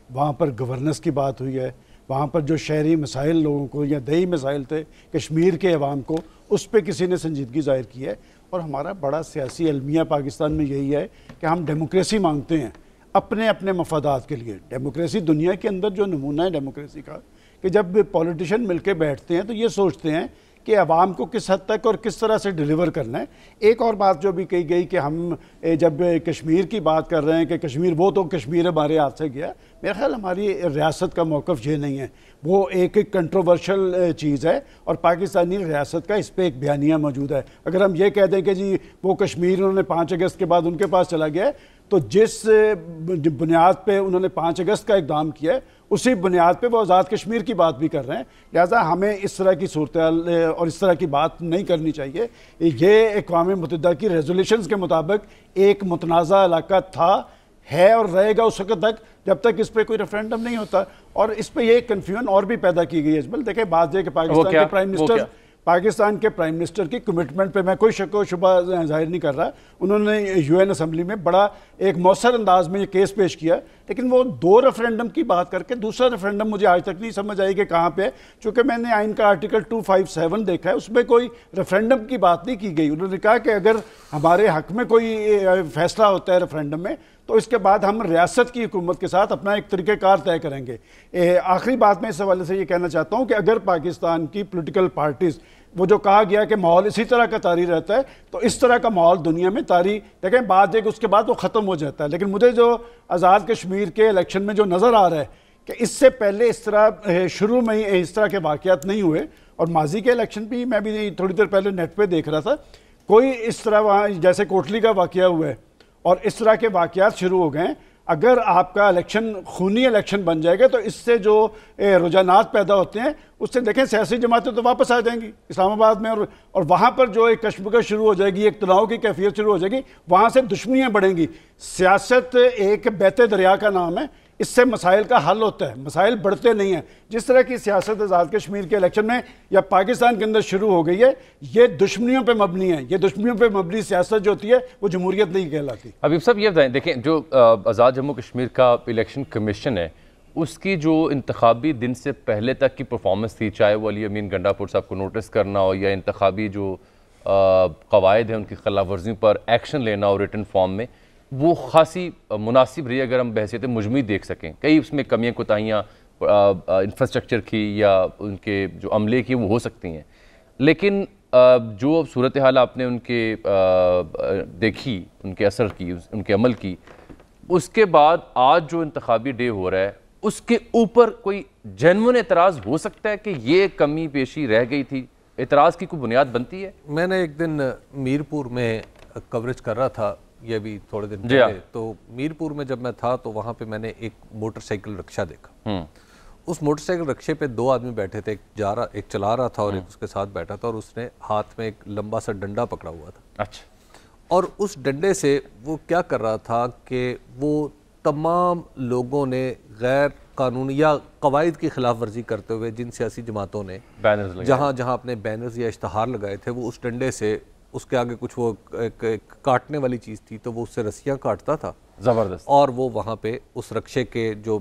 वहाँ पर गवर्नेंस की बात हुई है, वहाँ पर जो शहरी मसाइल लोगों को या दही मसाइल थे कश्मीर के अवाम को, उस पर किसी ने संजीदगी ज़ाहिर की है। और हमारा बड़ा सियासी अलमिया पाकिस्तान में यही है कि हम डेमोक्रेसी मांगते हैं अपने अपने मफादात के लिए। डेमोक्रेसी दुनिया के अंदर जो नमूना है डेमोक्रेसी का, कि जब पॉलिटिशियन मिलकर बैठते हैं तो ये सोचते हैं कि अवाम को किस हद तक और किस तरह से डिलीवर करना है। एक और बात जो भी कही गई कि हम जब कश्मीर की बात कर रहे हैं कि कश्मीर, वो तो कश्मीर हमारे हाथ से गया, मेरा ख्याल हमारी रियासत का मौक़िफ़ ये नहीं है, वो एक कंट्रोवर्शल चीज़ है और पाकिस्तानी रियासत का इस पर एक बयानिया मौजूद है। अगर हम ये कह दें कि जी वो कश्मीर उन्होंने 5 अगस्त के बाद उनके पास चला गया है, तो जिस बुनियाद पे उन्होंने 5 अगस्त का इक़दाम किया है उसी बुनियाद पे वो आज़ाद कश्मीर की बात भी कर रहे हैं। लिहाजा हमें इस तरह की सूरत और इस तरह की बात नहीं करनी चाहिए। ये अक़वाम मुत्तहिदा की रेजोल्यूशंस के मुताबिक एक मुतनाज़ा इलाका था, है और रहेगा उस वक्त तक जब तक इस पर कोई रेफरेंडम नहीं होता। और इस पर यह कन्फ्यूजन और भी पैदा की गई है। इस देखें, बात यह कि पाकिस्तान के प्राइम मिनिस्टर की कमिटमेंट पे मैं कोई शक व शुबा जाहिर नहीं कर रहा। उन्होंने यूएन असम्बली में बड़ा एक मौसर अंदाज में ये केस पेश किया, लेकिन वो 2 रेफरेंडम की बात करके दूसरा रेफरेंडम मुझे आज तक नहीं समझ आई कि कहाँ पे है। चूँकि मैंने आइन का आर्टिकल 257 देखा है, उसमें कोई रेफरेंडम की बात नहीं की गई। उन्होंने कहा कि अगर हमारे हक में कोई फैसला होता है रेफरेंडम में तो इसके बाद हम रियासत की हुकूमत के साथ अपना एक तरीक़ेकार तय करेंगे। आखिरी बात मैं इस हवाले से ये कहना चाहता हूँ कि अगर पाकिस्तान की पॉलिटिकल पार्टीज़, वो जो कहा गया कि माहौल इसी तरह का तारी रहता है, तो इस तरह का माहौल दुनिया में तारी देखें, बात एक उसके बाद वो ख़त्म हो जाता है। लेकिन मुझे जो आज़ाद कश्मीर के इलेक्शन में जो नज़र आ रहा है कि इससे पहले इस तरह शुरू में ही इस तरह के वाक़यात नहीं हुए, और माजी के इलेक्शन भी मैं भी थोड़ी देर पहले नेट पर देख रहा था, कोई इस तरह वहाँ जैसे कोटली का वाक़या हुआ है और इस तरह के वाक़यात शुरू हो गए। अगर आपका इलेक्शन खूनी इलेक्शन बन जाएगा तो इससे जो रुझानात पैदा होते हैं उससे देखें सियासी जमातें तो वापस आ जाएंगी इस्लामाबाद में, और वहाँ पर जो एक कश्मकश शुरू हो जाएगी, एक तनाव की कैफियत शुरू हो जाएगी, वहाँ से दुश्मनियाँ बढ़ेंगी। सियासत एक बहते दरिया का नाम है, इससे मसाइल का हल होता है, मसाइल बढ़ते नहीं हैं। जिस तरह की सियासत आज़ाद कश्मीर के इलेक्शन में या पाकिस्तान के अंदर शुरू हो गई है, ये दुश्मनियों पे मबनी है। ये दुश्मनियों पे मबनी सियासत जो होती है वो जमहूरियत नहीं कहलाती। अभी सब ये बताएं, देखें जो आज़ाद जम्मू कश्मीर का इलेक्शन कमीशन है उसकी जो इंतखाबी दिन से पहले तक की परफॉर्मेंस थी, चाहे वो अली अमीन गंडापुर साहब को नोटिस करना हो या इंतखाबी जो कवायद है उनकी खिलाफ वर्जियों पर एक्शन लेना हो रिटन फॉर्म में, वो खासी मुनासिब रही अगर हम बहसियत मुजमी देख सकें। कई उसमें कमियाँ कोताहियाँ इंफ्रास्ट्रक्चर की या उनके जो अमले की वो हो सकती हैं, लेकिन जो सूरत हाल आपने उनके देखी, उनके असर की, उनके अमल की, उसके बाद आज जो इंतखाबी डे हो रहा है उसके ऊपर कोई जेन्युइन एतराज़ हो सकता है कि ये कमी पेशी रह गई थी? एतराज़ की कोई बुनियाद बनती है? मैंने एक दिन मीरपुर में कवरेज कर रहा था, ये भी थोड़े दिन पहले, तो मीरपुर में जब मैं था तो वहाँ पे मैंने एक मोटरसाइकिल रिक्शा देखा। उस मोटरसाइकिल रिक्शे पे 2 आदमी बैठे थे, एक चला रहा था और एक उसके साथ बैठा था, और उसने हाथ में एक लंबा सा डंडा पकड़ा हुआ था। अच्छा। और उस डंडे से वो क्या कर रहा था कि वो तमाम लोगों ने गैर कानूनी या कवायद की खिलाफ वर्जी करते हुए जिन सियासी जमातों ने बैनर्स जहाँ अपने बैनर्स या इश्तहार लगाए थे, वो उस डंडे से, उसके आगे कुछ वो एक काटने वाली चीज़ थी तो वो उससे रस्सियाँ काटता था ज़बरदस्त, और वो वहाँ पे उस रक्शे के जो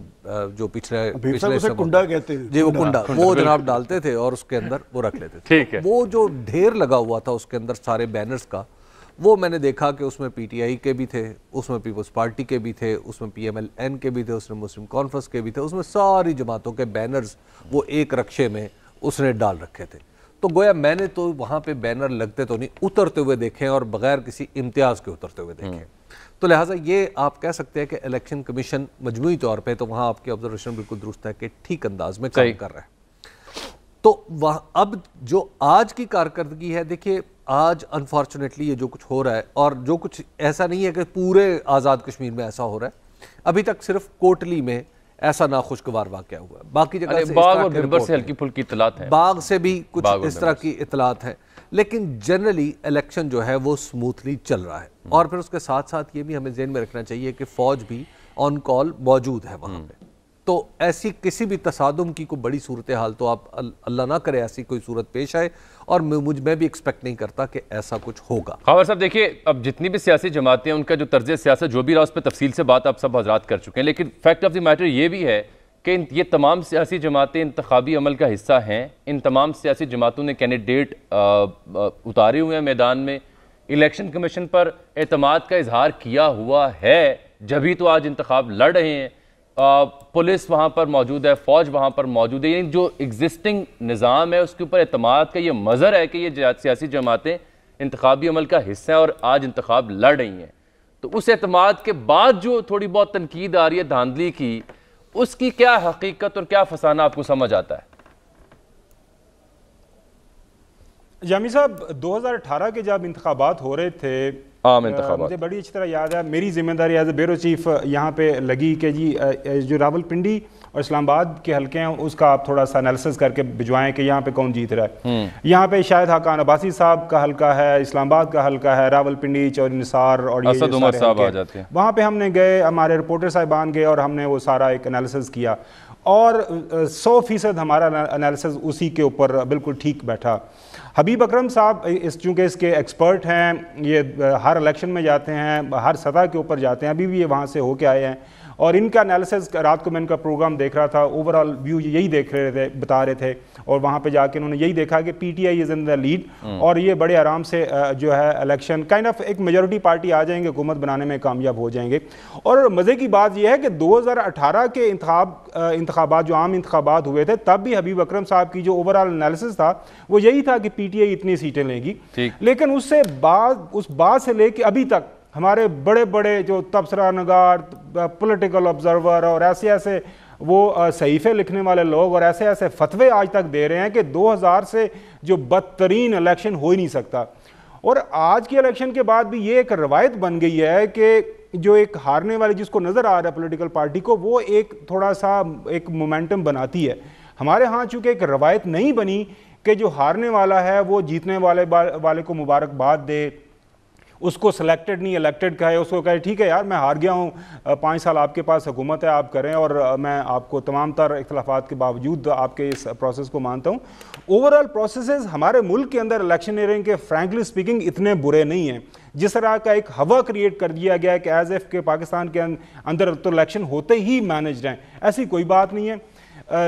पिछले कुंडा कहते हैं जी, वो कुंडा वो जनाब डालते थे और उसके अंदर वो रख लेते थे। ठीक है। वो जो ढेर लगा हुआ था उसके अंदर सारे बैनर्स का, वो मैंने देखा कि उसमें पीटीआई के भी थे, उसमें पीपल्स पार्टी के भी थे, उसमें पीएमएलएन के भी थे, उसमें मुस्लिम कॉन्फ्रेंस के भी थे, उसमें सारी जमातों के बैनर्स वो एक रक्शे में उसने डाल रखे थे। तो गोया मैंने तो वहाँ पे बैनर लगते तो नहीं, उतरते हुए देखे और बगैर किसी इम्तियाज़ के उतरते हुए देखे। तो लिहाजा ये आप कह सकते हैं कि इलेक्शन कमीशन मजमूई तौर पे, तो वहाँ आपकी ऑब्जर्वेशन बिल्कुल दुरुस्त है कि ठीक अंदाज में काम कर रहा है। तो वह अब जो आज की कारकर्दगी है, देखिए आज अनफॉर्चुनेटली ये जो कुछ हो रहा है, और जो कुछ ऐसा नहीं है कि पूरे आज़ाद कश्मीर में ऐसा हो रहा है, अभी तक सिर्फ कोटली में ऐसा नाखुशगवार वाक़या हुआ है, बाकी जगह से बाग और बिरबर से हल्की फुल्की इत्तलात हैं, बाग से भी कुछ इस तरह की इत्तलात हैं, लेकिन जनरली इलेक्शन जो है वो स्मूथली चल रहा है। और फिर उसके साथ साथ ये भी हमें ज़हन में रखना चाहिए कि फ़ौज भी ऑन कॉल मौजूद है वहाँ पे, तो ऐसी किसी भी तसादुम की कोई बड़ी सूरत हाल, तो आप अल्लाह ना करे ऐसी कोई सूरत पेश आए, और मैं भी एक्सपेक्ट नहीं करता कि ऐसा कुछ होगा। खबर साहब देखिए, अब जितनी भी सियासी जमातें हैं उनका जो तर्ज सियासत जो भी रहा उस पर तफसील से बात आप सब हजरात कर चुके हैं, लेकिन फैक्ट ऑफ द मैटर ये भी है कि ये तमाम सियासी जमातें इंतखाबी अमल का हिस्सा हैं। इन तमाम सियासी जमातों ने कैंडिडेट उतारे हुए हैं मैदान में, इलेक्शन कमीशन पर एतमाद का इजहार किया हुआ है, जभी तो आज इंतखाब लड़ रहे हैं। पुलिस वहाँ पर मौजूद है, फ़ौज वहाँ पर मौजूद है, यानी जो एग्जिस्टिंग निज़ाम है उसके ऊपर एतमाद का ये मज़र है कि ये सियासी जमातें इंतखाबी अमल का हिस्सा हैं और आज इंतखाब लड़ रही हैं। तो उस एतमाद के बाद जो थोड़ी बहुत तनकीद आ रही है धांधली की, उसकी क्या हकीकत और क्या फसाना आपको समझ आता है? जामी साहब, 2018 के जब इंतखाबात हो रहे थे, मुझे बड़ी अच्छी तरह याद है, मेरी जिम्मेदारी एज ए ब्यूरो चीफ यहाँ पे लगी कि जी जो रावलपिंडी और इस्लामाबाद के हल्के हैं उसका आप थोड़ा सा एनालिसिस करके भिजवाएं कि यहाँ पे कौन जीत रहा है। यहाँ पे शायद हाकान अब्बासी साहब का हल्का है, इस्लामाबाद का हल्का है, रावलपिंडी, चौधरी निसार और ये उमर साहब आ जाते हैं। वहाँ पे हमने गए, हमारे रिपोर्टर साहिबान गए और हमने वो सारा एक एनालिसिस किया और 100% हमारा एनालिसिस उसी के ऊपर बिल्कुल ठीक बैठा। हबीब अकरम साहब चूँकि इसके एक्सपर्ट हैं, ये हर इलेक्शन में जाते हैं, हर सतह के ऊपर जाते हैं, अभी भी ये वहाँ से होके आए हैं और इनका एनालिसिस रात को मैं इनका प्रोग्राम देख रहा था, ओवरऑल व्यू यही देख रहे थे, बता रहे थे और वहाँ पे जाके उन्होंने यही देखा कि PTI is in the lead और ये बड़े आराम से जो है इलेक्शन काइंड ऑफ एक मेजॉरिटी पार्टी आ जाएंगे, हुकूमत बनाने में कामयाब हो जाएंगे। और मज़े की बात यह है कि 2018 के इंतखाबात जो आम इंतखाबात हुए थे तब भी हबीब अकरम साहब की जो ओवरऑल एनालिसिस था वो यही था कि पीटीआई इतनी सीटें लेगी, लेकिन उससे बाद उस बात से लेके अभी तक हमारे बड़े बड़े जो तबसरा नगार, पॉलिटिकल ऑब्जर्वर और ऐसे ऐसे वो सहीफे लिखने वाले लोग और ऐसे ऐसे फतवे आज तक दे रहे हैं कि 2000 से जो बदतरीन इलेक्शन हो ही नहीं सकता। और आज के इलेक्शन के बाद भी ये एक रवायत बन गई है कि जो एक हारने वाली जिसको नज़र आ रहा है पॉलिटिकल पार्टी को, वो एक थोड़ा सा एक मोमेंटम बनाती है। हमारे यहाँ चूँकि एक रवायत नहीं बनी कि जो हारने वाला है वो जीतने वाले को मुबारकबाद दे, उसको सिलेक्टेड नहीं इलेक्टेड कहे, उसको कहे ठीक है यार मैं हार गया हूँ, 5 साल आपके पास हुकूमत है, आप करें और मैं आपको तमाम तर इख्तलाफात के बावजूद आपके इस प्रोसेस को मानता हूँ। ओवरऑल प्रोसेसेस हमारे मुल्क के अंदर इलेक्शनियरिंग के फ्रैंकली स्पीकिंग इतने बुरे नहीं हैं। जिस तरह का एक हवा क्रिएट कर दिया गया है कि एज एफ के पाकिस्तान के अंदर तो इलेक्शन होते ही मैनेज्ड हैं, ऐसी कोई बात नहीं है।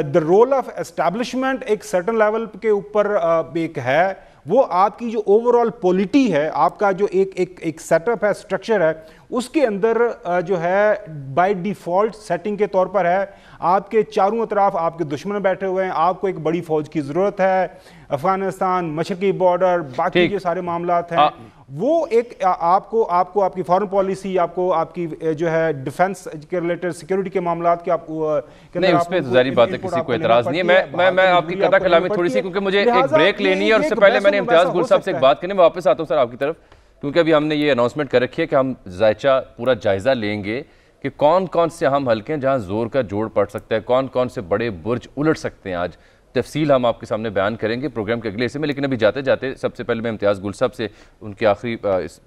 द रोल ऑफ एस्टैब्लिशमेंट एक सर्टन लेवल के ऊपर एक है, वो आपकी जो ओवरऑल पॉलिटी है, आपका जो एक सेटअप है, स्ट्रक्चर है, उसके अंदर जो है बाय डिफ़ॉल्ट सेटिंग के तौर पर है। आपके चारों तरफ आपके दुश्मन बैठे हुए हैं, आपको एक बड़ी फौज की ज़रूरत है, अफगानिस्तान, मशरकी बॉर्डर, बाकी जो सारे मामलात हैं वो एक आपको आपकी फॉरेन पॉलिसी, आपको आपकी जो है डिफेंस के रिलेटेड सिक्योरिटी के मामलात के आप नहीं, उसमें जारी बात है, किसी को एतराज़ नहीं है। मैं आपकी कथा कलामी थोड़ी सी, क्योंकि मुझे एक ब्रेक लेनी है और उससे पहले मैंने इम्तियाज़ गुल साहब से एक बात करनी, मैं वापस आता हूँ सर आपकी तरफ, क्योंकि अभी हमने ये अनाउंसमेंट कर रखी है कि हम जायचा पूरा जायज़ा लेंगे कि कौन कौन से अहम हल्के हैं जहाँ जोर का जोड़ पड़ सकता है, कौन कौन से बड़े बुर्ज उलट सकते हैं। आज तफसील हम आपके सामने बयान करेंगे प्रोग्राम के अगले हिस्से में, लेकिन अभी जाते जाते सबसे पहले मैं इम्तियाज़ गुल साहब से उनकी आखिरी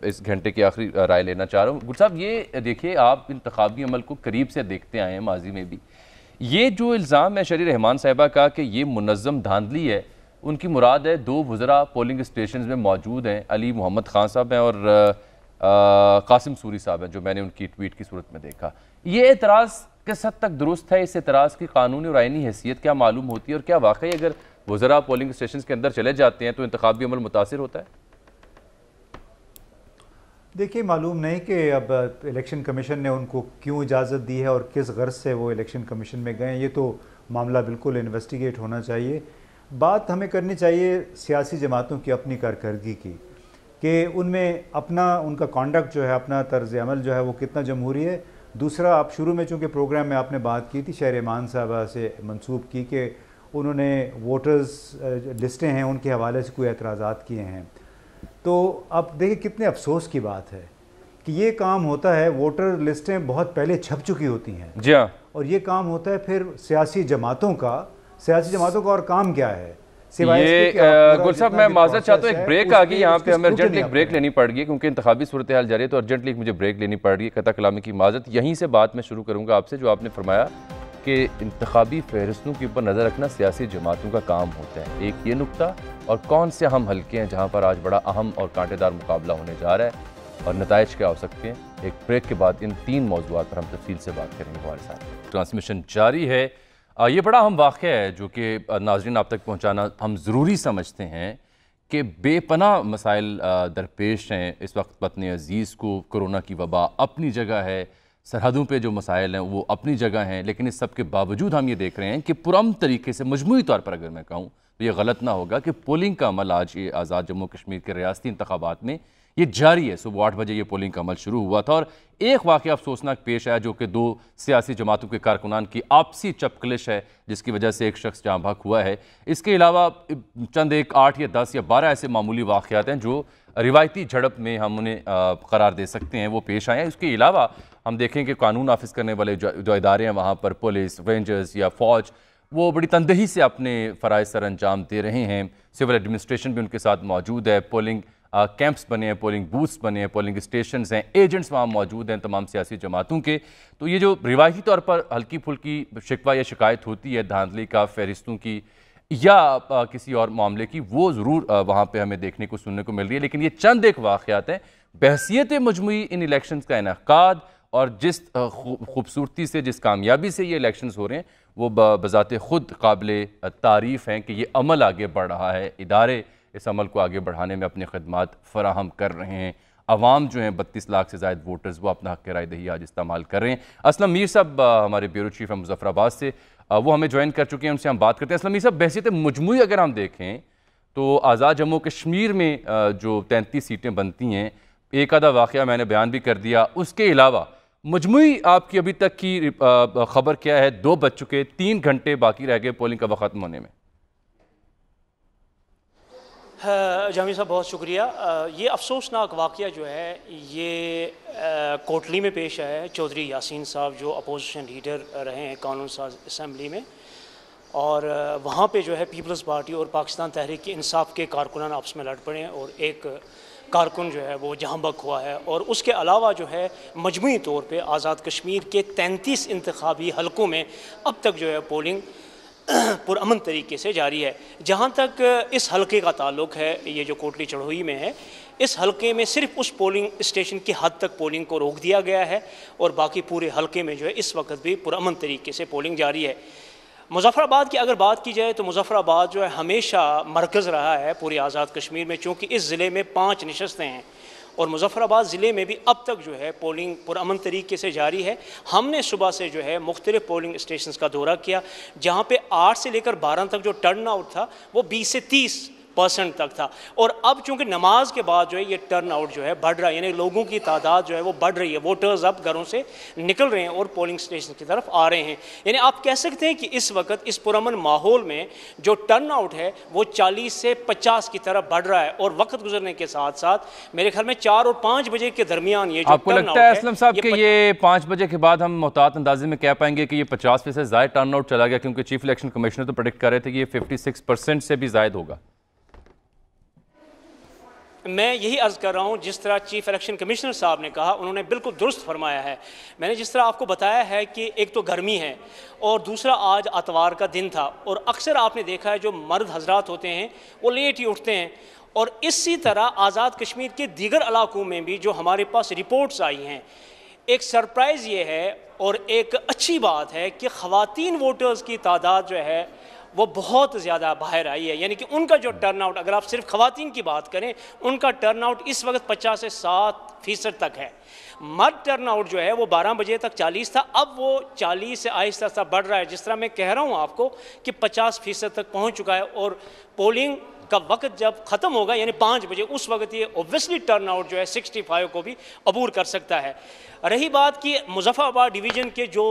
इस घंटे की आखिरी राय लेना चाह रहा हूँ। गुल साहब, ये देखिए, आप इंतखाबी अमल को करीब से देखते आए हैं माजी में भी, ये जो इल्ज़ाम है शरी रहमान साहिबा का कि ये मुनज़्ज़म धांधली है, उनकी मुराद है 2 वज़रा पोलिंग स्टेशन में मौजूद हैं, अली मोहम्मद खान साहब हैं और कासिम सूरी साहब हैं, जो मैंने उनकी ट्वीट की सूरत में देखा। ये एतराज़ किस हद तक दुरुस्त है? इस एतराज़ की कानूनी और आइनी हैसियत क्या मालूम होती है और क्या वाकई अगर वज़रा पोलिंग स्टेशन के अंदर चले जाते हैं तो इंतखाबी अमल मुतासिर होता है? देखिए, मालूम नहीं कि अब इलेक्शन कमीशन ने उनको क्यों इजाज़त दी है और किस गर्ज से वो इलेक्शन कमीशन में गए, ये तो मामला बिल्कुल इन्वेस्टिगेट होना चाहिए। बात हमें करनी चाहिए सियासी जमातों की अपनी कारकर्दगी की, कि उनमें अपना उनका कॉन्डक्ट जो है, अपना तर्ज अमल जो है वो कितना जमहूरी है। दूसरा, आप शुरू में चूँकि प्रोग्राम में आपने बात की थी शहर रहमान साहबा से मंसूब की कि उन्होंने वोटर्स लिस्टें हैं उनके हवाले से कोई एतराज़ात किए हैं, तो अब देखिए कितने अफसोस की बात है कि ये काम होता है, वोटर लिस्टें बहुत पहले छप चुकी होती हैं जी हाँ, और ये काम होता है फिर सियासी जमातों का और काम क्या है? ये गुल साहब, मैं माजरत चाहता हूँ, एक ब्रेक आ गई यहाँ पे, हमें अर्जेंटली एक ब्रेक लेनी पड़ गई क्योंकि इंतखाबी सूरत हाल जारी है, तो अर्जेंटली मुझे ब्रेक लेनी पड़ रही है। कथा कलामी की माजरत, यहीं से बात मैं शुरू करूँगा आपसे, जो आपने फरमाया कि इंतखाबी फहरिस्तों के ऊपर नज़र रखना सियासी जमातों का काम होता है। एक ये नुक्ता, और कौन से अहम हल्के हैं जहाँ पर आज बड़ा अहम और कांटेदार मुकाबला होने जा रहा है और नताइज क्या हो सकते हैं। एक ब्रेक के बाद इन 3 मौज़ूआत पर हम तफसील से बात करेंगे। हमारे साथ ट्रांसमिशन जारी है। ये बड़ा अहम वाक़या है जो कि नाज़रीन आप तक पहुँचाना हम ज़रूरी समझते हैं कि बेपनाह मसाइल दरपेश हैं इस वक्त। वतन अज़ीज़ को कोरोना की वबा अपनी जगह है, सरहदों पे जो मसाइल हैं वो अपनी जगह हैं, लेकिन इस सब के बावजूद हम ये देख रहे हैं कि पुरअमन तरीके से, मजमूई तौर पर अगर मैं कहूँ तो ये गलत ना होगा कि पोलिंग का अमल आज ये आज़ाद जम्मू कश्मीर के रियासती इंतखाबात में ये जारी है। सुबह 8 बजे ये पोलिंग का अमल शुरू हुआ था और एक वाक़या अफसोसनाक पेश आया जो कि 2 सियासी जमातों के कारकुनान की आपसी चपकलिश है जिसकी वजह से एक शख्स जाँ बहक हुआ है। इसके अलावा चंद एक 8 या 10 या 12 ऐसे मामूली वाक़यात हैं जो रिवायती झड़प में हम उन्हें करार दे सकते हैं, वो पेश आए हैं। इसके अलावा हम देखें कि कानून नाफिज करने वाले जो इदारे हैं वहाँ पर पुलिस, रेंजर्स या फ़ौज, वो बड़ी तनदही से अपने फ़राइज़ सर अंजाम दे रहे हैं। सिविल एडमिनिस्ट्रेशन भी उनके साथ मौजूद है, पोलिंग कैंप्स बने हैं, पोलिंग बूथ्स बने हैं, पोलिंग स्टेशन हैं, एजेंट्स वहाँ मौजूद हैं तमाम सियासी जमातों के। तो ये जो रिवायती तौर पर हल्की फुल्की शिकवा या शिकायत होती है धांधली का, फहरिस्तों की या किसी और मामले की, वो ज़रूर वहाँ पे हमें देखने को सुनने को मिल रही है। लेकिन ये चंद एक वाक़यात हैं बहसियत मजमूई इन इलेक्शंस का इनेकाद और जिस खूबसूरती से, जिस कामयाबी से ये इलेक्शंस हो रहे हैं वो बज़ाते ख़ुद काबिल तारीफ़ हैं कि ये अमल आगे बढ़ रहा है, इदारे इस अमल को आगे बढ़ाने में अपनी खदमात फ़राहम कर रहे हैं। अवाम जो हैं 32 लाख से ज़ायद वोटर्स, वो अपना हक़ राय दही आज इस्तेमाल कर रहे हैं। असलम मीर साहब हमारे ब्यूरो चीफ हैं मुज़फ़्फ़राबाद से, वो हमें ज्वाइन कर चुके हैं, उनसे हम बात करते हैं। असलम मीर साहब, बहसियत मजमूई अगर हम देखें तो आज़ाद जम्मू कश्मीर में जो 33 सीटें बनती हैं, एक आधा वाक़या मैंने बयान भी कर दिया, उसके अलावा मजमूई आपकी अभी तक की खबर क्या है? 2 बज चुके, 3 घंटे बाकी रह गए पोलिंग का वक्त ख़त्म होने में। जामी साहब बहुत शुक्रिया। ये अफसोसनाक वाक़या जो है ये कोटली में पेश आया है। चौधरी यासीन साहब जो अपोजिशन लीडर रहे हैं कानून साज असम्बली में, और वहाँ पे जो है पीपल्स पार्टी और पाकिस्तान तहरीक इंसाफ के कारकुनान आपस में लड़ पड़े हैं और एक कारकुन जो है वो जहाँ बक हुआ है। और उसके अलावा जो है मजमूई तौर पे आज़ाद कश्मीर के 33 इंतखाबी हलकों में अब तक जो है पोलिंग पुरअमन तरीके से जारी है। जहाँ तक इस हलके का ताल्लुक है, ये जो कोटली चढ़ोई में है, इस हलके में सिर्फ उस पोलिंग स्टेशन की हद तक पोलिंग को रोक दिया गया है और बाकी पूरे हलके में जो है इस वक्त भी पुरअमन तरीके से पोलिंग जारी है। मुज़फ़्फ़राबाद की अगर बात की जाए तो मुज़फ़्फ़राबाद जो है हमेशा मरकज़ रहा है पूरे आज़ाद कश्मीर में, चूँकि इस ज़िले में 5 नशस्तें हैं और मुज़फ़्फ़राबाद ज़िले में भी अब तक जो है पोलिंग पुरअमन तरीके से जारी है। हमने सुबह से जो है मुख्तलिफ़ पोलिंग स्टेशंस का दौरा किया, जहाँ पे 8 से लेकर 12 तक जो टर्न आउट था वो 20 से 30% तक था। और अब चूँकि नमाज के बाद जो है ये टर्न आउट जो है बढ़ रहा है, यानी लोगों की तादाद जो है वो बढ़ रही है। वोटर्स अब घरों से निकल रहे हैं और पोलिंग स्टेशन की तरफ आ रहे हैं। यानी आप कह सकते हैं कि इस वक्त इस पुरअमन माहौल में जो टर्न आउट है वो 40 से 50 की तरफ बढ़ रहा है। और वक्त गुजरने के साथ साथ मेरे ख्याल में 4 और 5 बजे के दरमियान ये जो आपको लगता है असलम साहब कि ये 5 बजे के बाद हम मोहतात अंदाजे में कह पाएंगे कि ये 50% ज़ायद टर्न आउट चला गया? क्योंकि चीफ इलेक्शन कमिश्नर तो प्रेडिक्ट कर रहे थे कि ये 56% से भी ज़ायद होगा। मैं यही अर्ज़ कर रहा हूँ, जिस तरह चीफ इलेक्शन कमिश्नर साहब ने कहा उन्होंने बिल्कुल दुरुस्त फरमाया है। मैंने जिस तरह आपको बताया है कि एक तो गर्मी है और दूसरा आज आतवार का दिन था और अक्सर आपने देखा है जो मर्द हजरात होते हैं वो लेट ही उठते हैं। और इसी तरह आज़ाद कश्मीर के दीगर इलाकों में भी जो हमारे पास रिपोर्ट्स आई हैं, एक सरप्राइज़ ये है और एक अच्छी बात है कि ख़वातीन वोटर्स की तादाद जो है वो बहुत ज़्यादा बाहर आई है। यानी कि उनका जो टर्न आउट, अगर आप सिर्फ ख़वातीन की बात करें, उनका टर्न आउट इस वक्त 50 से 60% तक है। मर्द टर्न आउट जो है वो 12 बजे तक 40 था, अब वो 40 से आहिस्ता आहिस्ता बढ़ रहा है। जिस तरह मैं कह रहा हूँ आपको कि 50% तक पहुँच चुका है और पोलिंग का वक्त जब ख़त्म होगा यानी 5 बजे, उस वक्त ये ओब्वियसली टर्न आउट जो है 65 को भी अबूर कर सकता है। रही बात कि मुज़फ़्फ़राबाद डिवीज़न के जो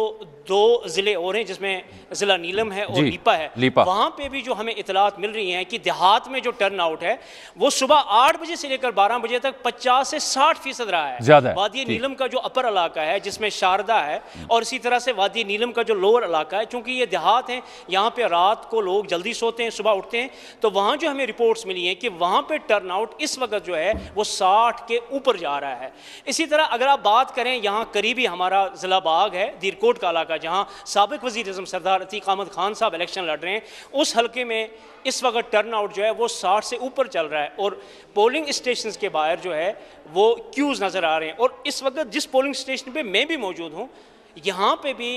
2 ज़िले और हैं जिसमें ज़िला नीलम है और लीपा है, वहाँ पे भी जो हमें इतलात मिल रही हैं कि देहात में जो टर्न आउट है वो सुबह 8 बजे से लेकर 12 बजे तक 50 से 60% रहा है। वादी नीलम का जो अपर इलाका है जिसमें शारदा है और इसी तरह से वादी नीलम का जो लोअर इलाका है, चूँकि ये देहात हैं, यहाँ पर रात को लोग जल्दी सोते हैं, सुबह उठते हैं, तो वहाँ जो हमें हमें रिपोर्ट्स मिली हैं कि वहाँ पे टर्नआउट इस वक्त जो है वो 60 के ऊपर जा रहा है। इसी तरह अगर आप बात करें यहाँ करीबी हमारा ज़िला बाग है, दीरकोट का इलाका, जहाँ साबिक वज़ीर-ए-आज़म सरदार अतीक अहमद खान साहब इलेक्शन लड़ रहे हैं, उस हल्के में इस वक्त टर्नआउट जो है वो 60 से ऊपर चल रहा है और पोलिंग स्टेशन के बाहर जो है वो क्यूज़ नज़र आ रहे हैं। और इस वक्त जिस पोलिंग स्टेशन पे मैं भी मौजूद हूँ, यहाँ पे भी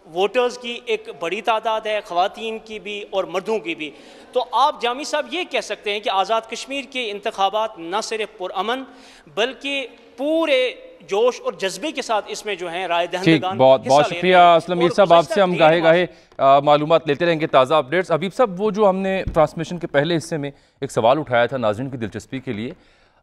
वोटर्स की एक बड़ी तादाद है, ख़वातीन की भी और मर्दों की भी। तो आप जामी साहब ये कह सकते हैं कि आज़ाद कश्मीर के इंतखाबात न सिर्फ पुरअमन बल्कि पूरे जोश और जज्बे के साथ इसमें जो है राय दहंदगान। बहुत शुक्रिया असलम मीर साहब, आपसे हम गाहे गाहे मालूमात लेते रहेंगे, ताज़ा अपडेट्स। हबीब साहब, वो जो हमने ट्रांसमिशन के पहले हिस्से में एक सवाल उठाया था नाज़रीन की दिलचस्पी के लिए